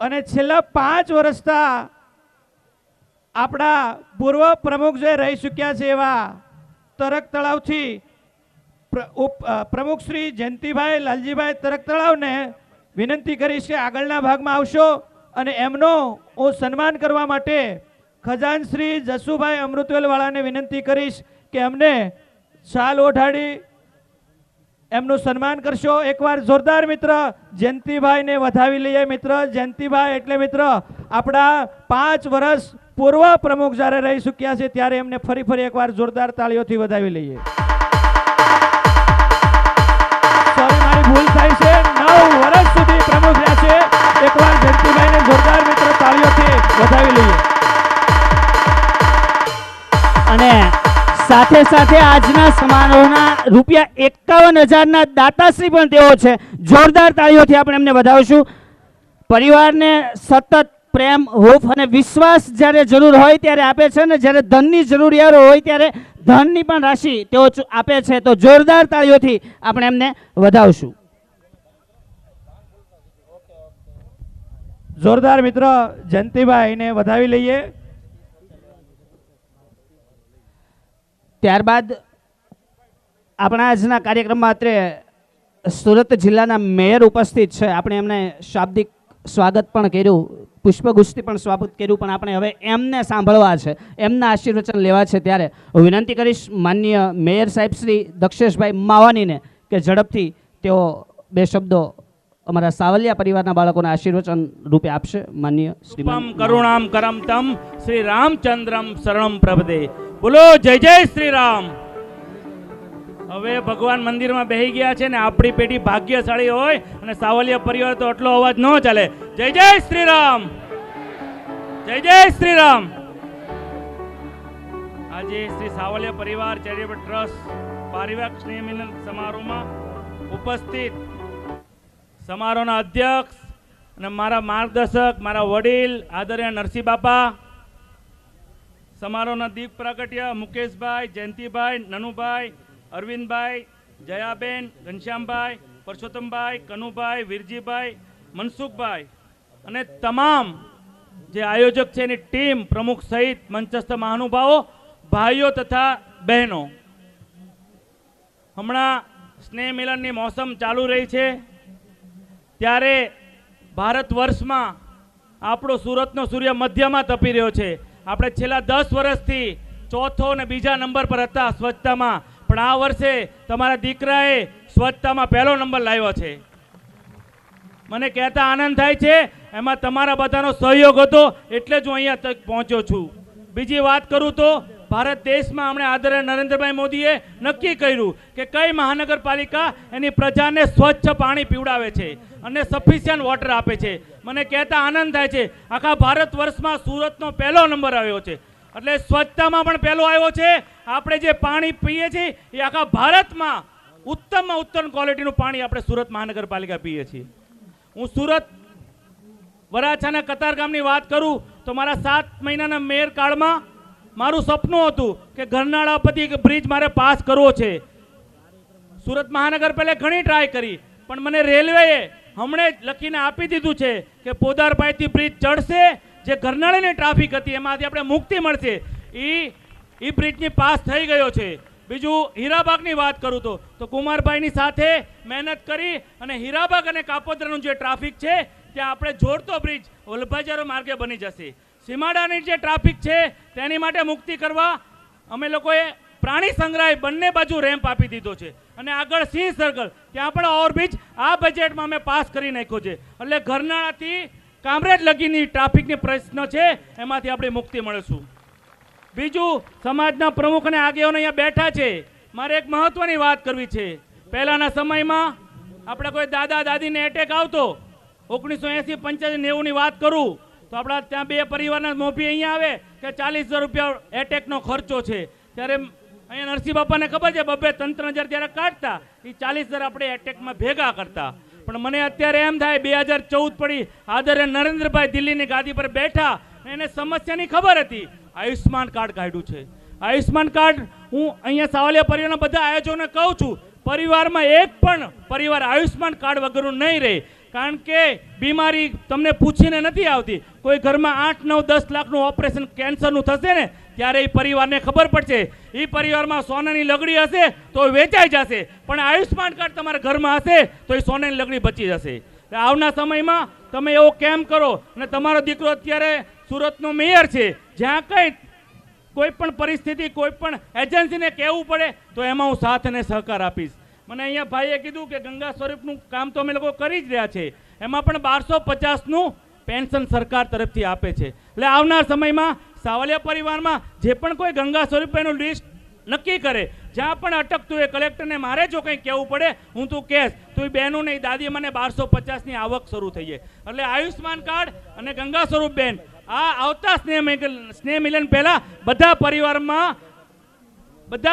અને છેલ્લા 5 વર્ષથી આપણા પૂર્વ પ્રમુખ જે રહી ચૂક્યા છે એવા તરક તળાવથી પ્રમુખ શ્રી જયંતિભાઈ લાલજીભાઈ તરક તળાવને વિનંતી કરીશ કે આગળના ભાગમાં આવશો અને એમનો હું સન્માન કરવા માટે ખજાન શ્રી જસુભાઈ અમૃતવેલવાળાને વિનંતી કરીશ કે એમને શાલ ઓઢાડી એમનું સન્માન કરશો. એકવાર જોરદાર મિત્ર જયંતિભાઈને વધાવી લઈએ મિત્ર. જયંતિભાઈ એટલે મિત્ર આપણા 5 વર્ષ પૂર્વ પ્રમુખ જ્યારે રહી ચૂક્યા છે, ત્યારે એમને ફરી એકવાર જોરદાર તાળીઓથી વધાવી લઈએ. સોરી, મારી ભૂલ થાય છે. 9 વર્ષ સુધી પ્રમુખ રહ્યા છે. એકવાર જયંતિભાઈને જોરદાર મિત્ર તાળીઓથી વધાવી લઈએ. અને સાથે સાથે આજના સમારોહના ₹51,000ના દાતાશ્રી પણ તેઓ છે. જોરદાર તાળીઓથી આપણે એમને વધાવીશું. પરિવારને સતત પ્રેમ, હૂફ અને વિશ્વાસ જ્યારે જરૂર હોય ત્યારે આપે છે, ને જ્યારે ધનની જરૂરિયાત હોય ત્યારે ધનની પણ રાશિ તેઓ આપે છે. તો જોરદાર તાળીઓથી આપણે એમને વધાવશું. જોરદાર મિત્ર જયંતિભાઈને વધાવી લઈએ. ત્યારબાદ આપણા આજના કાર્યક્રમમાં અત્રે સુરત જિલ્લાના મેયર ઉપસ્થિત છે. આપણે એમને શાબ્દિક સ્વાગત પણ કર્યું, પુષ્પગુચ્છથી પણ સ્વાગત કર્યું, પણ આપણે હવે એમને સાંભળવા છે, એમના આશીર્વચન લેવા છે. ત્યારે હું વિનંતી કરીશ માનનીય મેયર સાહેબ શ્રી દક્ષેશભાઈ માવાનીને કે ઝડપથી તેઓ 2 શબ્દો અમારા સાવલિયા પરિવારના બાળકોના આશીર્વચન રૂપે આપશે. માનનીય શ્રીમાન કરુણામ કરમ તમ શ્રી રામચંદ્રમ શરણમ પ્રભદે. બોલો જય જય શ્રી રામ. હવે ભગવાન મંદિરમાં બેહી ગયા છે ને આપણી પેઢી ભાગ્યશાળી હોય અને સાવલિયા પરિવાર તો આટલો અવાજ ન ચાલે. જય જય શ્રી રામ, જય જય શ્રી રામ. આજે શ્રી સાવલિયા પરિવાર ચેરિટેબલ ટ્રસ્ટ પારિવારિક સ્નેહ મિલન સમારોહમાં ઉપસ્થિત સમારોહના અધ્યક્ષ અને મારા માર્ગદર્શક, મારા વડીલ આદરણીય નરસિંહ બાપા, સમારોહના દીપ પ્રાગટ્ય મુકેશભાઈ, જયંતિભાઈ, નનુભાઈ, અરવિંદભાઈ, જયાબેન, ઘનશ્યામભાઈ, પરસોત્તમભાઈ, કનુભાઈ, વીરજીભાઈ, મનસુખભાઈ અને તમામ જે આયોજક છે એની ટીમ, પ્રમુખ સહિત મંચસ્થ મહાનુભાવો, ભાઈઓ તથા બહેનો, હમણાં સ્નેહ મિલનની મોસમ ચાલુ રહી છે ત્યારે ભારત વર્ષમાં આપણો સુરતનો સૂર્ય મધ્યમાં તપી રહ્યો છે. આપણે છેલ્લા 10 વર્ષથી ચોથો અને બીજા નંબર પર હતા સ્વચ્છતામાં, પણ આ વર્ષે તમારા દીકરાએ સ્વચ્છતામાં પહેલો નંબર લાવ્યો છે. મને કહેતા આનંદ થાય છે, એમાં તમારા બધાનો સહયોગ હતો એટલે જ હું અહીંયા તક પહોંચ્યો છું. બીજી વાત કરું તો ભારત દેશમાં હમણાં આદરણીય નરેન્દ્રભાઈ મોદીએ નક્કી કર્યું કે કઈ મહાનગરપાલિકા એની પ્રજાને સ્વચ્છ પાણી પીવડાવે છે અને સફિશિયન્ટ વોટર આપે છે. મને કહેતા આનંદ થાય છે, આખા ભારત વર્ષમાં સુરતનો પહેલો નંબર આવ્યો છે. એટલે સ્વચ્છતામાં પણ પહેલો આવ્યો છે. આપણે જે પાણી પીએ છીએ એ આખા ભારતમાં ઉત્તમમાં ઉત્તમ ક્વોલિટીનું પાણી આપણે સુરત મહાનગરપાલિકા પીએ છીએ. હું સુરત વરાછાના કતારગામની વાત કરું તો મારા 7 મહિનાના મેયર કાળમાં મારું સપનું હતું કે ગરનાળા પરથી બ્રિજ મારે પાસ કરવો છે. સુરત મહાનગરપાલિકાએ ઘણી ટ્રાય કરી, પણ મને રેલવેએ હમણે જ લખીને આપી દીધું છે કે પોદારપાઈથી બ્રિજ ચડશે, જે ગરનાળાની ટ્રાફિક હતી એમાંથી આપણે મુક્તિ મળશે. એ બ્રિજની પાસ થઈ ગયો છે. બીજું હીરાબાગની વાત કરું તો કુમારભાઈની સાથે મહેનત કરી અને હીરાબાગ અને કાપોદ્રાનું જે ટ્રાફિક છે ત્યાં આપણે જોડતો બ્રિજ વલ્લભાચાર્ય માર્ગે બની જશે. સીમાડાની જે ટ્રાફિક છે તેની માટે મુક્તિ કરવા અમે લોકોએ પ્રાણી સંગ્રહાલય બંને બાજુ રેમ્પ આપી દીધો છે અને આગળ સિંહ સર્કલ ત્યાં પણ ઓવરબ્રિજ આ બજેટમાં અમે પાસ કરી નાખ્યો છે. એટલે ગરનાળાથી કામરેજ લગીની ટ્રાફિકની પ્રશ્ન છે એમાંથી આપણે મુક્તિ મળીશું. બીજું, સમાજના પ્રમુખ અને આગેવાનો અહીંયા બેઠા છે, મારે એક મહત્વની વાત કરવી છે. પહેલાના સમયમાં આપણે કોઈ દાદા દાદીને એટેક આવતો 1980, 85, 90ની વાત કરું તો આપણા ત્યાં 2 પરિવારના મોભી અહીંયા આવે કે 40,000 રૂપિયા એટેકનો ખર્ચો છે. ત્યારે અહીંયા નરસિંહ બાપાને ખબર છે 2-3,000 જ્યારે કાઢતા એ 40,000 આપણે એટેકમાં ભેગા કરતા. પણ મને અત્યારે એમ થાય 2014 પડી, આદરણીય નરેન્દ્રભાઈ દિલ્હીની ગાદી પર બેઠા, એને સમસ્યાની ખબર હતી, આયુષ્માન કાર્ડ કાઢ્યું છે. આયુષ્માન કાર્ડ હું અહીંયા સાવલિયા પરિવારના બધા આયોજકોને કહું છું, પરિવારમાં એક પણ પરિવાર આયુષ્માન કાર્ડ વગરનું નહીં રહે. કારણ કે બીમારી તમને પૂછીને નથી આવતી. કોઈ ઘરમાં 8, 9, 10 લાખનું ઓપરેશન કેન્સરનું થશે ને ત્યારે એ પરિવારને ખબર પડશે. એ પરિવારમાં સોનાની લગડી હશે તો વેચાઈ જશે, પણ આયુષ્માન કાર્ડ તમારા ઘરમાં હશે તો એ સોનાની લગડી બચી જશે. આવના સમયમાં તમે એવો કેમ્પ કરો અને તમારો દીકરો અત્યારે સુરતનો મેયર છે, જ્યાં કંઈ કોઈ પણ પરિસ્થિતિ કોઈ પણ એજન્સીને કહેવું પડે તો એમાં હું સાથ અને સહકાર આપીશ. મને અહીંયા ભાઈએ કીધું કે ગંગા સ્વરૂપનું કામ તો અમે લોકો કરી જ રહ્યા છે, એમાં પણ 1250નું પેન્શન સરકાર તરફથી આપે છે. એટલે આવનાર સમયમાં સાવલિયા પરિવારમાં જે પણ કોઈ ગંગા સ્વરૂપનું લિસ્ટ નક્કી કરે, જ્યાં પણ અટકતું એ કલેક્ટરને મારે જો કંઈ કહેવું પડે હું તું કહેશ તો એ બહેનો નહીં દાદી મને 1250ની આવક શરૂ થઈ જાય. એટલે આયુષ્માન કાર્ડ અને ગંગા સ્વરૂપ બેન આ આવતા સ્નેહ મિલન પહેલા બધા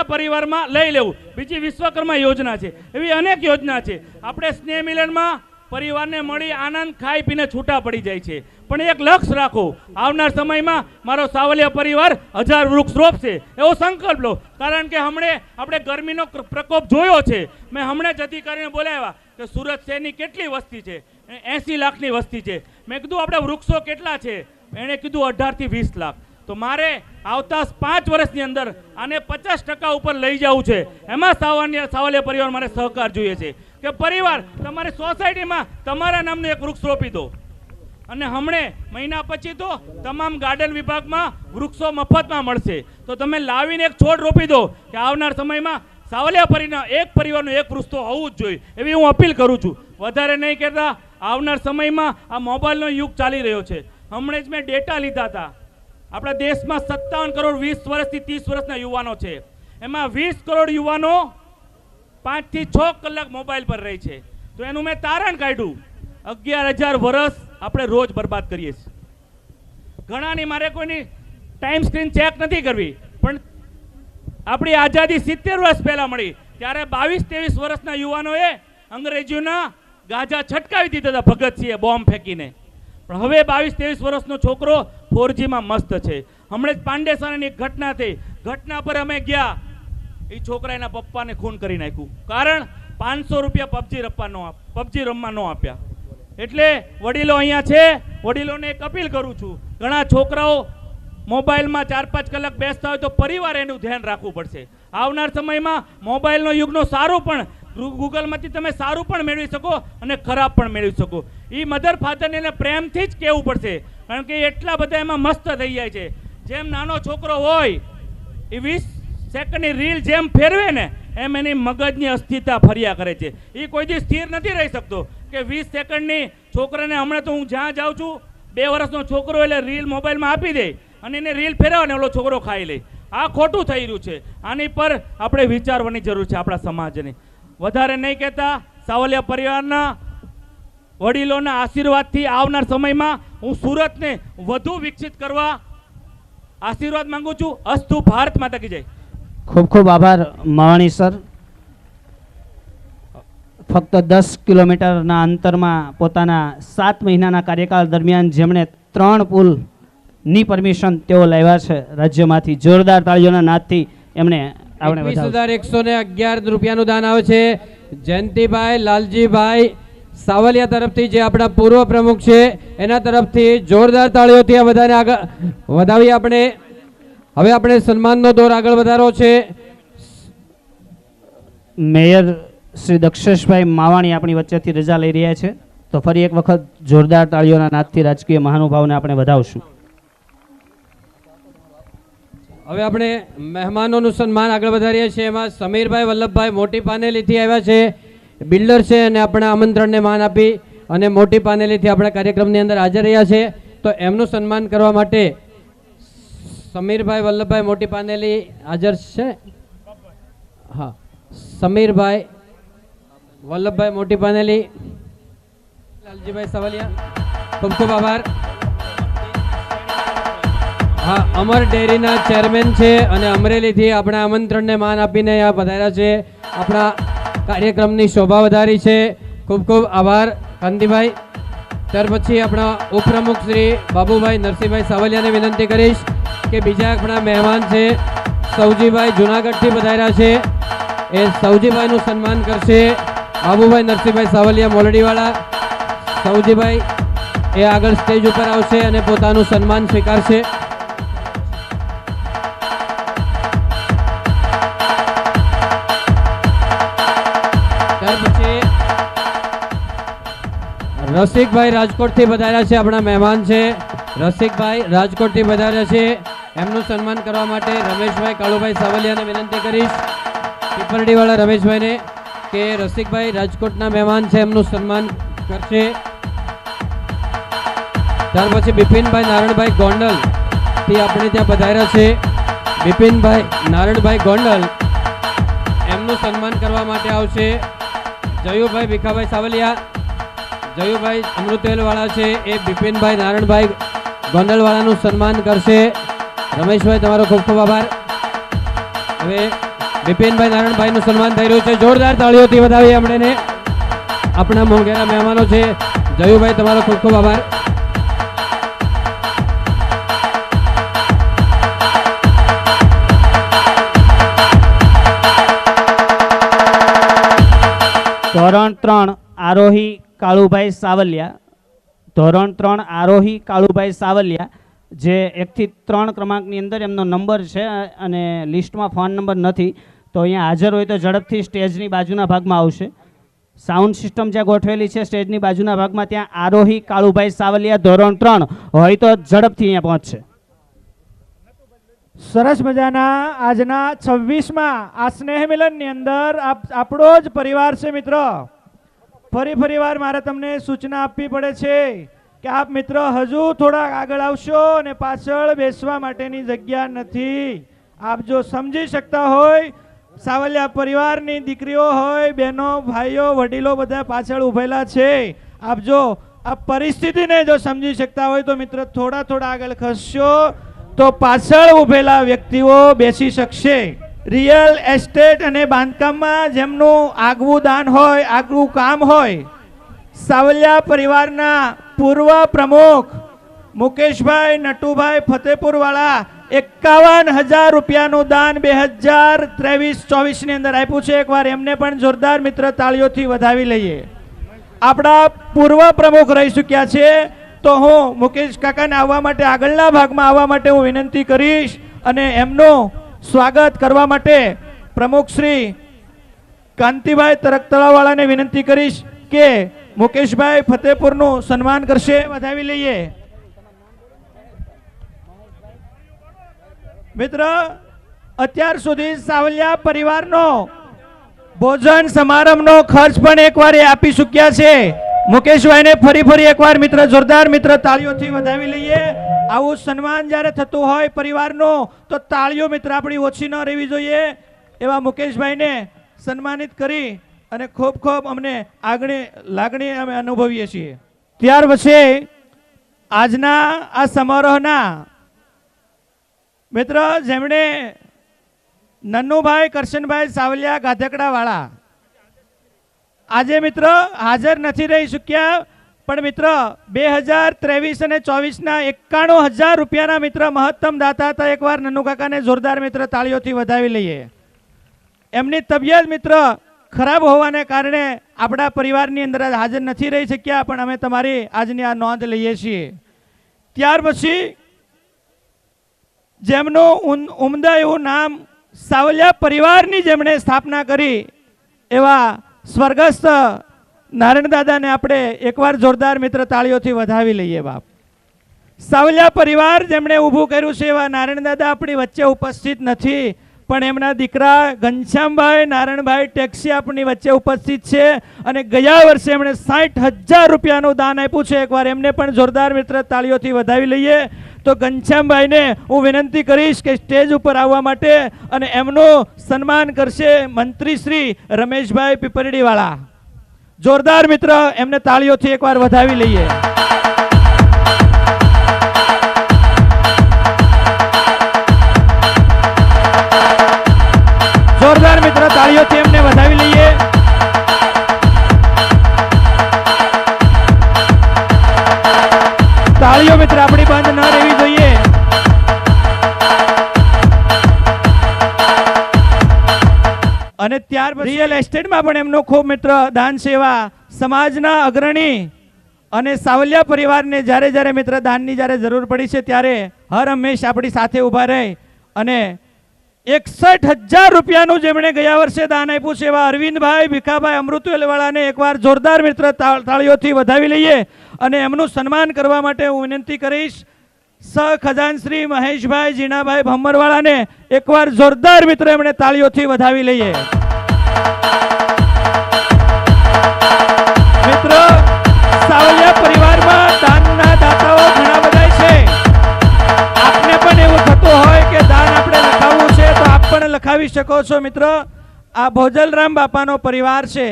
પરિવારમાં લઈ લેવું. બીજી વિશ્વકર્મા યોજના છે, એવી અનેક યોજના છે. આપણે સ્નેહ મિલનમાં પરિવારને મળી આનંદ ખાઈ પીને છૂટા પડી જાય છે, પણ એક લક્ષ્ય રાખો, આવનાર સમયમાં મારો સાવલિયા પરિવાર 1000 વૃક્ષ રોપશે એવો સંકલ્પ લો. કારણ કે હમણે આપણે ગરમીનો પ્રકોપ જોયો છે. મેં હમણાં જ અધિકારીને બોલાવ્યા કે સુરત શહેરની કેટલી વસ્તી છે, 80 લાખની વસ્તી છે. મેં કીધું આપણે વૃક્ષો કેટલા છે, એણે કીધું 18 થી 20 લાખ. તો મારે આવતા 5 વર્ષની અંદર આને 50% ઉપર લઈ જવું છે. એમાં સાવલિયા પરિવાર મારે સહકાર જોઈએ છે કે પરિવાર તમારી સોસાયટીમાં તમારા નામનું એક વૃક્ષ રોપી દો. અને હમણે મહિના પછી તો તમામ ગાર્ડન વિભાગમાં વૃક્ષો મફતમાં મળશે, તો તમે લાવીને એક છોડ રોપી દો કે આવનાર સમયમાં સાવલિયા પરિવારનું એક વૃક્ષ તો હોવું જ જોઈએ, એવી હું અપીલ કરું છું. વધારે નહીં કહેતા, આવનાર સમયમાં આ મોબાઈલનો યુગ ચાલી રહ્યો છે. હમણે જ મેં ડેટા લીધા હતા, આપણા દેશમાં 57 કરોડ 20 વર્ષથી 30 વર્ષના યુવાનો છે, એમાં 20 કરોડ યુવાનો 5 થી 6 કલાક મોબાઈલ પર રહે છે. તો એનું મેં તારણ કાઢ્યું, 11,000 વર્ષ આપણે રોજ બરબાદ કરીએ છીએ. ઘણાની મારે કોઈની ટાઈમ સ્ક્રીન ચેક નથી કરવી, પણ આપણી આઝાદી 70 વર્ષ પહેલા મળી ત્યારે 22-23 વર્ષના યુવાનોએ અંગ્રેજીઓના ગાજા છટકાવી દીધા હતા ભગતસિંહે બોમ્બ ફેંકીને. પણ હવે 22-23 વર્ષનો છોકરો 4Gમાં મસ્ત છે. હમણાં જ પાંડેસરાની એક ઘટના થઈ, ઘટના પર અમે ગયા, એ છોકરા એના પપ્પાને ખૂન કરી નાખ્યું. કારણ 500 રૂપિયા પબજી રમવા ન આપ્યા. એટલે વડીલો અહીંયા છે, વડીલોને એક અપીલ કરું છું, ઘણા છોકરાઓ મોબાઈલમાં 4-5 કલાક બેસતા હોય તો પરિવાર એનું ધ્યાન રાખવું પડશે. આવનાર સમયમાં મોબાઈલનો યુગનો સારું પણ ગૂગલમાંથી તમે સારું પણ મેળવી શકો અને ખરાબ પણ મેળવી શકો. એ મધર ફાધરને એને પ્રેમથી જ કહેવું પડશે, કારણ કે એટલા બધા એમાં મસ્ત થઈ જાય છે. જેમ નાનો છોકરો હોય એ 20 સેકન્ડની રીલ જેમ ફેરવે ને એમ એની મગજની અસ્થિરતા ફર્યા કરે છે. એ કોઈ દી સ્થિર નથી રહી શકતો કે 20 સેકન્ડની છોકરાને હમણાં તો હું જ્યાં જાઉં છું 2 વર્ષનો છોકરો એટલે રીલ મોબાઈલમાં આપી દે અને એને રીલ ફેરવે ને ઓલો છોકરો ખાઈ લે. આ ખોટું થઈ રહ્યું છે. આની પર આપણે વિચારવાની જરૂર છે આપણા સમાજની. વધારે નહીં કહેતા, સાવલિયા પરિવારના વડીલોના આશીર્વાદથી આવનાર સમયમાં હું સુરતને વધુ વિકસિત કરવા આશીર્વાદ માંગુ છું. અસ્તુ ભારત માતા કી જય. ખૂબ ખૂબ આભાર માવાણી સર. ફક્ત 10 કિલોમીટરના અંતરમાં પોતાના 7 મહિનાના કાર્યકાળ દરમિયાન જેમણે 3 પુલની પરમિશન તેઓ લાવ્યા છે રાજ્યમાંથી. જોરદાર તાળીઓના નાદથી એમણે આપણે 21,111 રૂપિયાનું દાન આવે છે જયંતિભાઈ લાલજીભાઈ સાવલિયા તરફથી, જે આપણા પૂર્વ પ્રમુખ છે એના તરફથી. જોરદાર તાળીઓથી આ બધાને આગળ વધાવી આપણે. હવે આપણે સન્માનનો દોર આગળ વધારો છે. મેયર શ્રી દક્ષેશભાઈ માવાણી આપણી વચ્ચેથી રજા લઈ રહ્યા છે, તો ફરી એક વખત જોરદાર તાળીઓના નાદથી રાજકીય મહાનુભાવને આપણે વધાવશું. હવે આપણે મહેમાનોનું સન્માન આગળ વધારીએ છીએ. એમાં સમીરભાઈ વલ્લભભાઈ મોટી પાનેલીથી આવ્યા છે, બિલ્ડર છે અને આપણા આમંત્રણને માન આપી અને મોટી પાનેલીથી આપણા કાર્યક્રમની અંદર હાજર રહ્યા છે. તો એમનું સન્માન કરવા માટે સમીરભાઈ વલ્લભભાઈ મોટી પાનેલી હાજર છે. હા, સમીરભાઈ વલ્લભભાઈ મોટી પાનેલી, લાલજીભાઈ સાવલિયા, ખૂબ ખૂબ આભાર. હા, અમર ડેરીના ચેરમેન છે અને અમરેલીથી આપણા આમંત્રણને માન આપીને અહીંયા પધાર્યા છે, આપણા કાર્યક્રમની શોભા વધારી છે. ખૂબ ખૂબ આભાર કાંતિભાઈ. ત્યાર પછી આપણા ઉપપ્રમુખ શ્રી બાબુભાઈ નરસિંહભાઈ સાવલિયાને વિનંતી કરીશ કે બીજા આપણા મહેમાન છે સૌજીભાઈ જુનાગઢથી પધાર્યા છે, એ સૌજીભાઈનું સન્માન કરશે. બાબુભાઈ નરસિંહભાઈ સાવલિયા મોલડીવાળા, સૌજીભાઈ એ આગળ સ્ટેજ ઉપર આવશે અને પોતાનું સન્માન સ્વીકારશે. ત્યાર પછી રસિકભાઈ રાજકોટથી પધાર્યા છે, આપણા મહેમાન છે. રસિકભાઈ રાજકોટથી પધાર્યા છે, એમનું સન્માન કરવા માટે રમેશભાઈ કાળુભાઈ સાવલિયાને વિનંતી કરીશ, પીપરડીવાળા રમેશભાઈને, કે રસિકભાઈ રાજકોટના મહેમાન છે એમનું સન્માન કરશે. ત્યાર પછી બિપિનભાઈ નારણભાઈ ગોંડલથી આપણે ત્યાં પધાર્યા છે, બિપિનભાઈ નારણભાઈ ગોંડલ, એમનું સન્માન કરવા માટે આવશે. જયુભાઈ ભીખાભાઈ સાવલિયા, જયુભાઈ અમૃતવેલવાળા છે, એ બિપિનભાઈ નારણભાઈ ગોંડલવાળાનું સન્માન કરશે. રમેશભાઈ તમારો ખૂબ ખૂબ આભાર. હવે બિપિનભાઈ નારણભાઈનું સન્માન થઈ રહ્યું છે, જોરદાર તાળીઓથી વધાવીએ આપણે. આપણા મોંઘેરા મહેમાનો છે. જયુભાઈ તમારો ખૂબ ખૂબ આભાર. ધોરણ 3 આરોહી કાળુભાઈ સાવલિયા, ધોરણ 3 આરોહી કાળુભાઈ સાવલિયા, જે 1 થી 3 ક્રમાંકની અંદર એમનો નંબર છે અને લિસ્ટમાં ફોન નંબર નથી, તો અહીંયા હાજર હોય તો ઝડપથી સ્ટેજની બાજુના ભાગમાં આવશે. સાઉન્ડ સિસ્ટમ જ્યાં ગોઠવેલી છે સ્ટેજની બાજુના ભાગમાં, ત્યાં આરોહી કાળુભાઈ સાવલિયા ધોરણ 3 હોય તો ઝડપથી અહીંયા પહોંચશે. સરસ મજાના આજના 26મા આ સ્નેહ મિલનની અંદર આપણો જ પરિવાર છે મિત્રો. ફરીવાર મારે તમને સૂચના આપવી પડે છે કે આપ મિત્રો હજુ થોડા આગળ આવશો અને પાછળ બેસવા માટેની જગ્યા નથી. આપ જો સમજી શકતા હોય, સાવલિયા પરિવારની દીકરીઓ હોય, બહેનો, ભાઈઓ, વડીલો બધા પાછળ ઊભેલા છે. આપ જો આ પરિસ્થિતિને જો સમજી શકતા હોય તો મિત્રો થોડા આગળ ખસશો તો પાછળ ઊભેલા વ્યક્તિઓ બેસી શકશે. રિયલ એસ્ટેટ અને બાંધકામમાં જેમનું આગવું દાન હોય, આગવું કામ હોય, સાવલિયા પરિવારના પૂર્વ પ્રમુખ મુકેશભાઈ નટુભાઈ ફતેપુરવાળા 51,000 રૂપિયાનું દાન 2023-24 ની અંદર આપ્યું છે. એકવાર એમને પણ જોરદાર મિત્ર તાળીઓથી વધાવી લઈએ. આપણા પૂર્વ પ્રમુખ રહી ચૂક્યા છે, તો હું મુકેશ કાકાને આવવા માટે આગળના ભાગમાં આવવા માટે હું વિનંતી કરીશ અને એમનું સ્વાગત કરવા માટે પ્રમુખ શ્રી કાંતિભાઈ તરકતળાવાળાને વિનંતી કરીશ કે મુકેશભાઈ ફતેપુરનું સન્માન કરશે. વધાવી લઈએ. મિત્ર, અત્યાર સુધી સાવલિયા પરિવારનો ભોજન સમારંભનો ખર્ચ પણ એકવાર આપી ચૂક્યા છે. મુકેશભાઈને ફરી એકવાર મિત્ર જોરદાર મિત્ર તાળીઓથી વધાવી લઈએ. આવું સન્માન જ્યારે થતું હોય પરિવારનો તો તાળીઓ મિત્ર આપણી ઓછી ન રહેવી જોઈએ. એવા મુકેશભાઈને સન્માનિત કરી અને ખૂબ ખૂબ અમને લાગણી અમે અનુભવીએ છીએ. ત્યાર પછી આજના આ સમારોહના મિત્ર જેમણે નન્નુભાઈ કરશનભાઈ સાવલિયા ગાધકડા વાળા આજે મિત્ર હાજર નથી રહી શક્યા, પણ મિત્ર 2023 અને 24ના 91,000 રૂપિયાના મિત્ર મહત્તમ દાતા હતા. એકવાર નન્નુ કાકાને જોરદાર મિત્ર તાળીઓથી વધાવી લઈએ. એમની તબિયત મિત્ર ખરાબ હોવાને કારણે આપણા પરિવારની અંદર હાજર નથી રહી શક્યા, પણ અમે તમારી આજની આ નોંધ લઈએ છીએ. ત્યાર પછી જેમનું ઉમદા એવું નામ સાવલિયા પરિવારની જેમણે સ્થાપના કરી એવા સ્વર્ગસ્થ નારાયણ દાદાને આપણે એકવાર જોરદાર મિત્ર તાળીઓથી વધાવી લઈએ. બાપ, સાવલિયા પરિવાર જેમણે ઊભું કર્યું છે એવા નારાયણ દાદા આપણી વચ્ચે ઉપસ્થિત નથી, પણ એમના દીકરા ઘનશ્યામભાઈ નારાયણભાઈ ટેક્સી આપણી વચ્ચે ઉપસ્થિત છે અને ગયા વર્ષે એમણે 60,000 રૂપિયાનું દાન આપ્યું છે. એકવાર એમને પણ જોરદાર મિત્ર તાળીઓથી વધાવી લઈએ. તો ઘનશ્યામભાઈને હું વિનંતી કરીશ કે સ્ટેજ ઉપર આવવા માટે અને એમનું સન્માન કરશે મંત્રી શ્રી રમેશભાઈ પીપરડીવાળા. જોરદાર મિત્ર એમને તાળીઓથી એકવાર વધાવી લઈએ. જોરદાર મિત્ર તાળીઓથી એમને વધાવી લઈએ. તાળીઓ મિત્ર આપણી બંધ ન રહેવી જોઈએ. અને ત્યાર પછી રિયલ એસ્ટેટમાં પણ એમનો ખૂબ મિત્ર દાન સેવા સમાજના અગ્રણી અને સાવલિયા પરિવારને જ્યારે જ્યારે મિત્ર દાનની જ્યારે જરૂર પડી છે ત્યારે હર હંમેશ આપણી સાથે ઊભા રહે અને 61,000 રૂપિયાનું જેમણે ગયા વર્ષે દાન આપ્યું છે એવા અરવિંદભાઈ ભીખાભાઈ અમૃતવેલવાળાને એકવાર જોરદાર મિત્ર તાળીઓથી વધાવી લઈએ અને એમનું સન્માન કરવા માટે હું વિનંતી કરીશ સહ ખજાન શ્રી મહેશભાઈ જીણાભાઈ ભમ્મરવાળાને એકવાર જોરદાર મિત્ર એમણે તાળીઓથી વધાવી લઈએ. મિત્રો, સાવલિયા પરિવારમાં દાનના દાતાઓ ઘણા બધા છે. આપને પણ એવું થતું હોય કે દાન આપણે લખાવવું છે તો આપ પણ લખાવી શકો છો. મિત્ર, આ ભોજલરામ બાપાનો પરિવાર છે.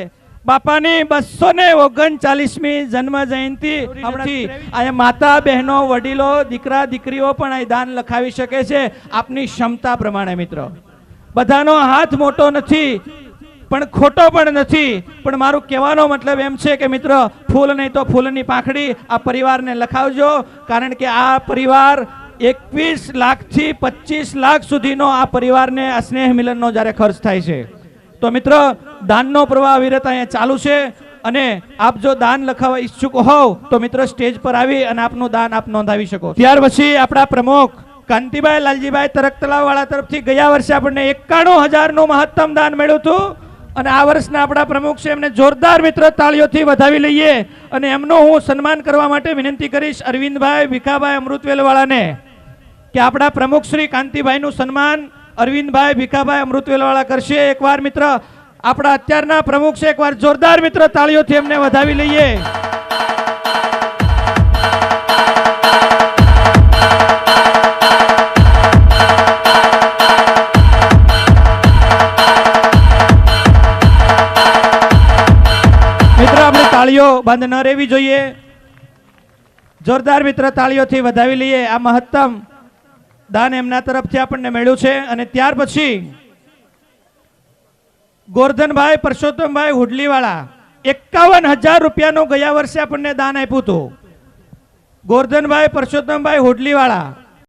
બાપાની 239મી જન્મ જયંતિ અહીંયા માતા બહેનો વડીલો દીકરા દીકરીઓ પણ અહીં દાન લખાવી શકે છે આપની ક્ષમતા પ્રમાણે. મિત્રો, બધાનો હાથ મોટો નથી પણ ખોટો પણ નથી, પણ મારું કહેવાનો મતલબ એમ છે કે મિત્ર ફૂલ નહીં તો ફૂલની પાંખડી આ પરિવારને લખાવજો, કારણ કે આ પરિવાર 21 લાખથી 25 લાખ સુધીનો આ પરિવારને આ સ્નેહ મિલનનો જ્યારે ખર્ચ થાય છે. તો મિત્ર, દાનનો પ્રવાહ વિરત અહીંયા ચાલુ છે અને આપ જો દાન લખાવવા ઈચ્છુક હોવ તો મિત્ર સ્ટેજ પર આવી અને આપનું દાન આપ નોંધાવી શકો. ત્યાર પછી આપણા પ્રમુખ કાંતિભાઈ લાલજીભાઈ તરકતળાવાળા તરફથી ગયા વર્ષે આપણને 91,000નું મહત્તમ દાન મળ્યું હતું અને આ વર્ષના આપણા પ્રમુખ છે એમને જોરદાર મિત્ર તાળીઓથી વધાવી લઈએ અને એમનું હું સન્માન કરવા માટે વિનંતી કરીશ અરવિંદભાઈ ભીખાભાઈ અમૃતવેલવાળાને કે આપણા પ્રમુખ શ્રી કાંતિભાઈનું સન્માન અરવિંદભાઈ ભીખાભાઈ અમૃતવેલવાળા કરશે. એકવાર મિત્ર આપણા અત્યારના પ્રમુખ છે, એકવાર જોરદાર મિત્ર તાળીઓથી એમને વધાવી લઈએ. મિત્ર, આપણી તાળીઓ બંધ ન રહેવી જોઈએ. જોરદાર મિત્ર તાળીઓથી વધાવી લઈએ. આ મહત્તમ દાન એમના તરફથી આપણને મળ્યું છે. અને ત્યાર પછી ગોરધનભાઈ પરસોત્તમભાઈ હુડલીવાળા 51,000 રૂપિયાનું ગયા વર્ષે આપણને દાન આપ્યું હતું. ગોરધનભાઈ પરસોત્તમભાઈ હુડલીવાળા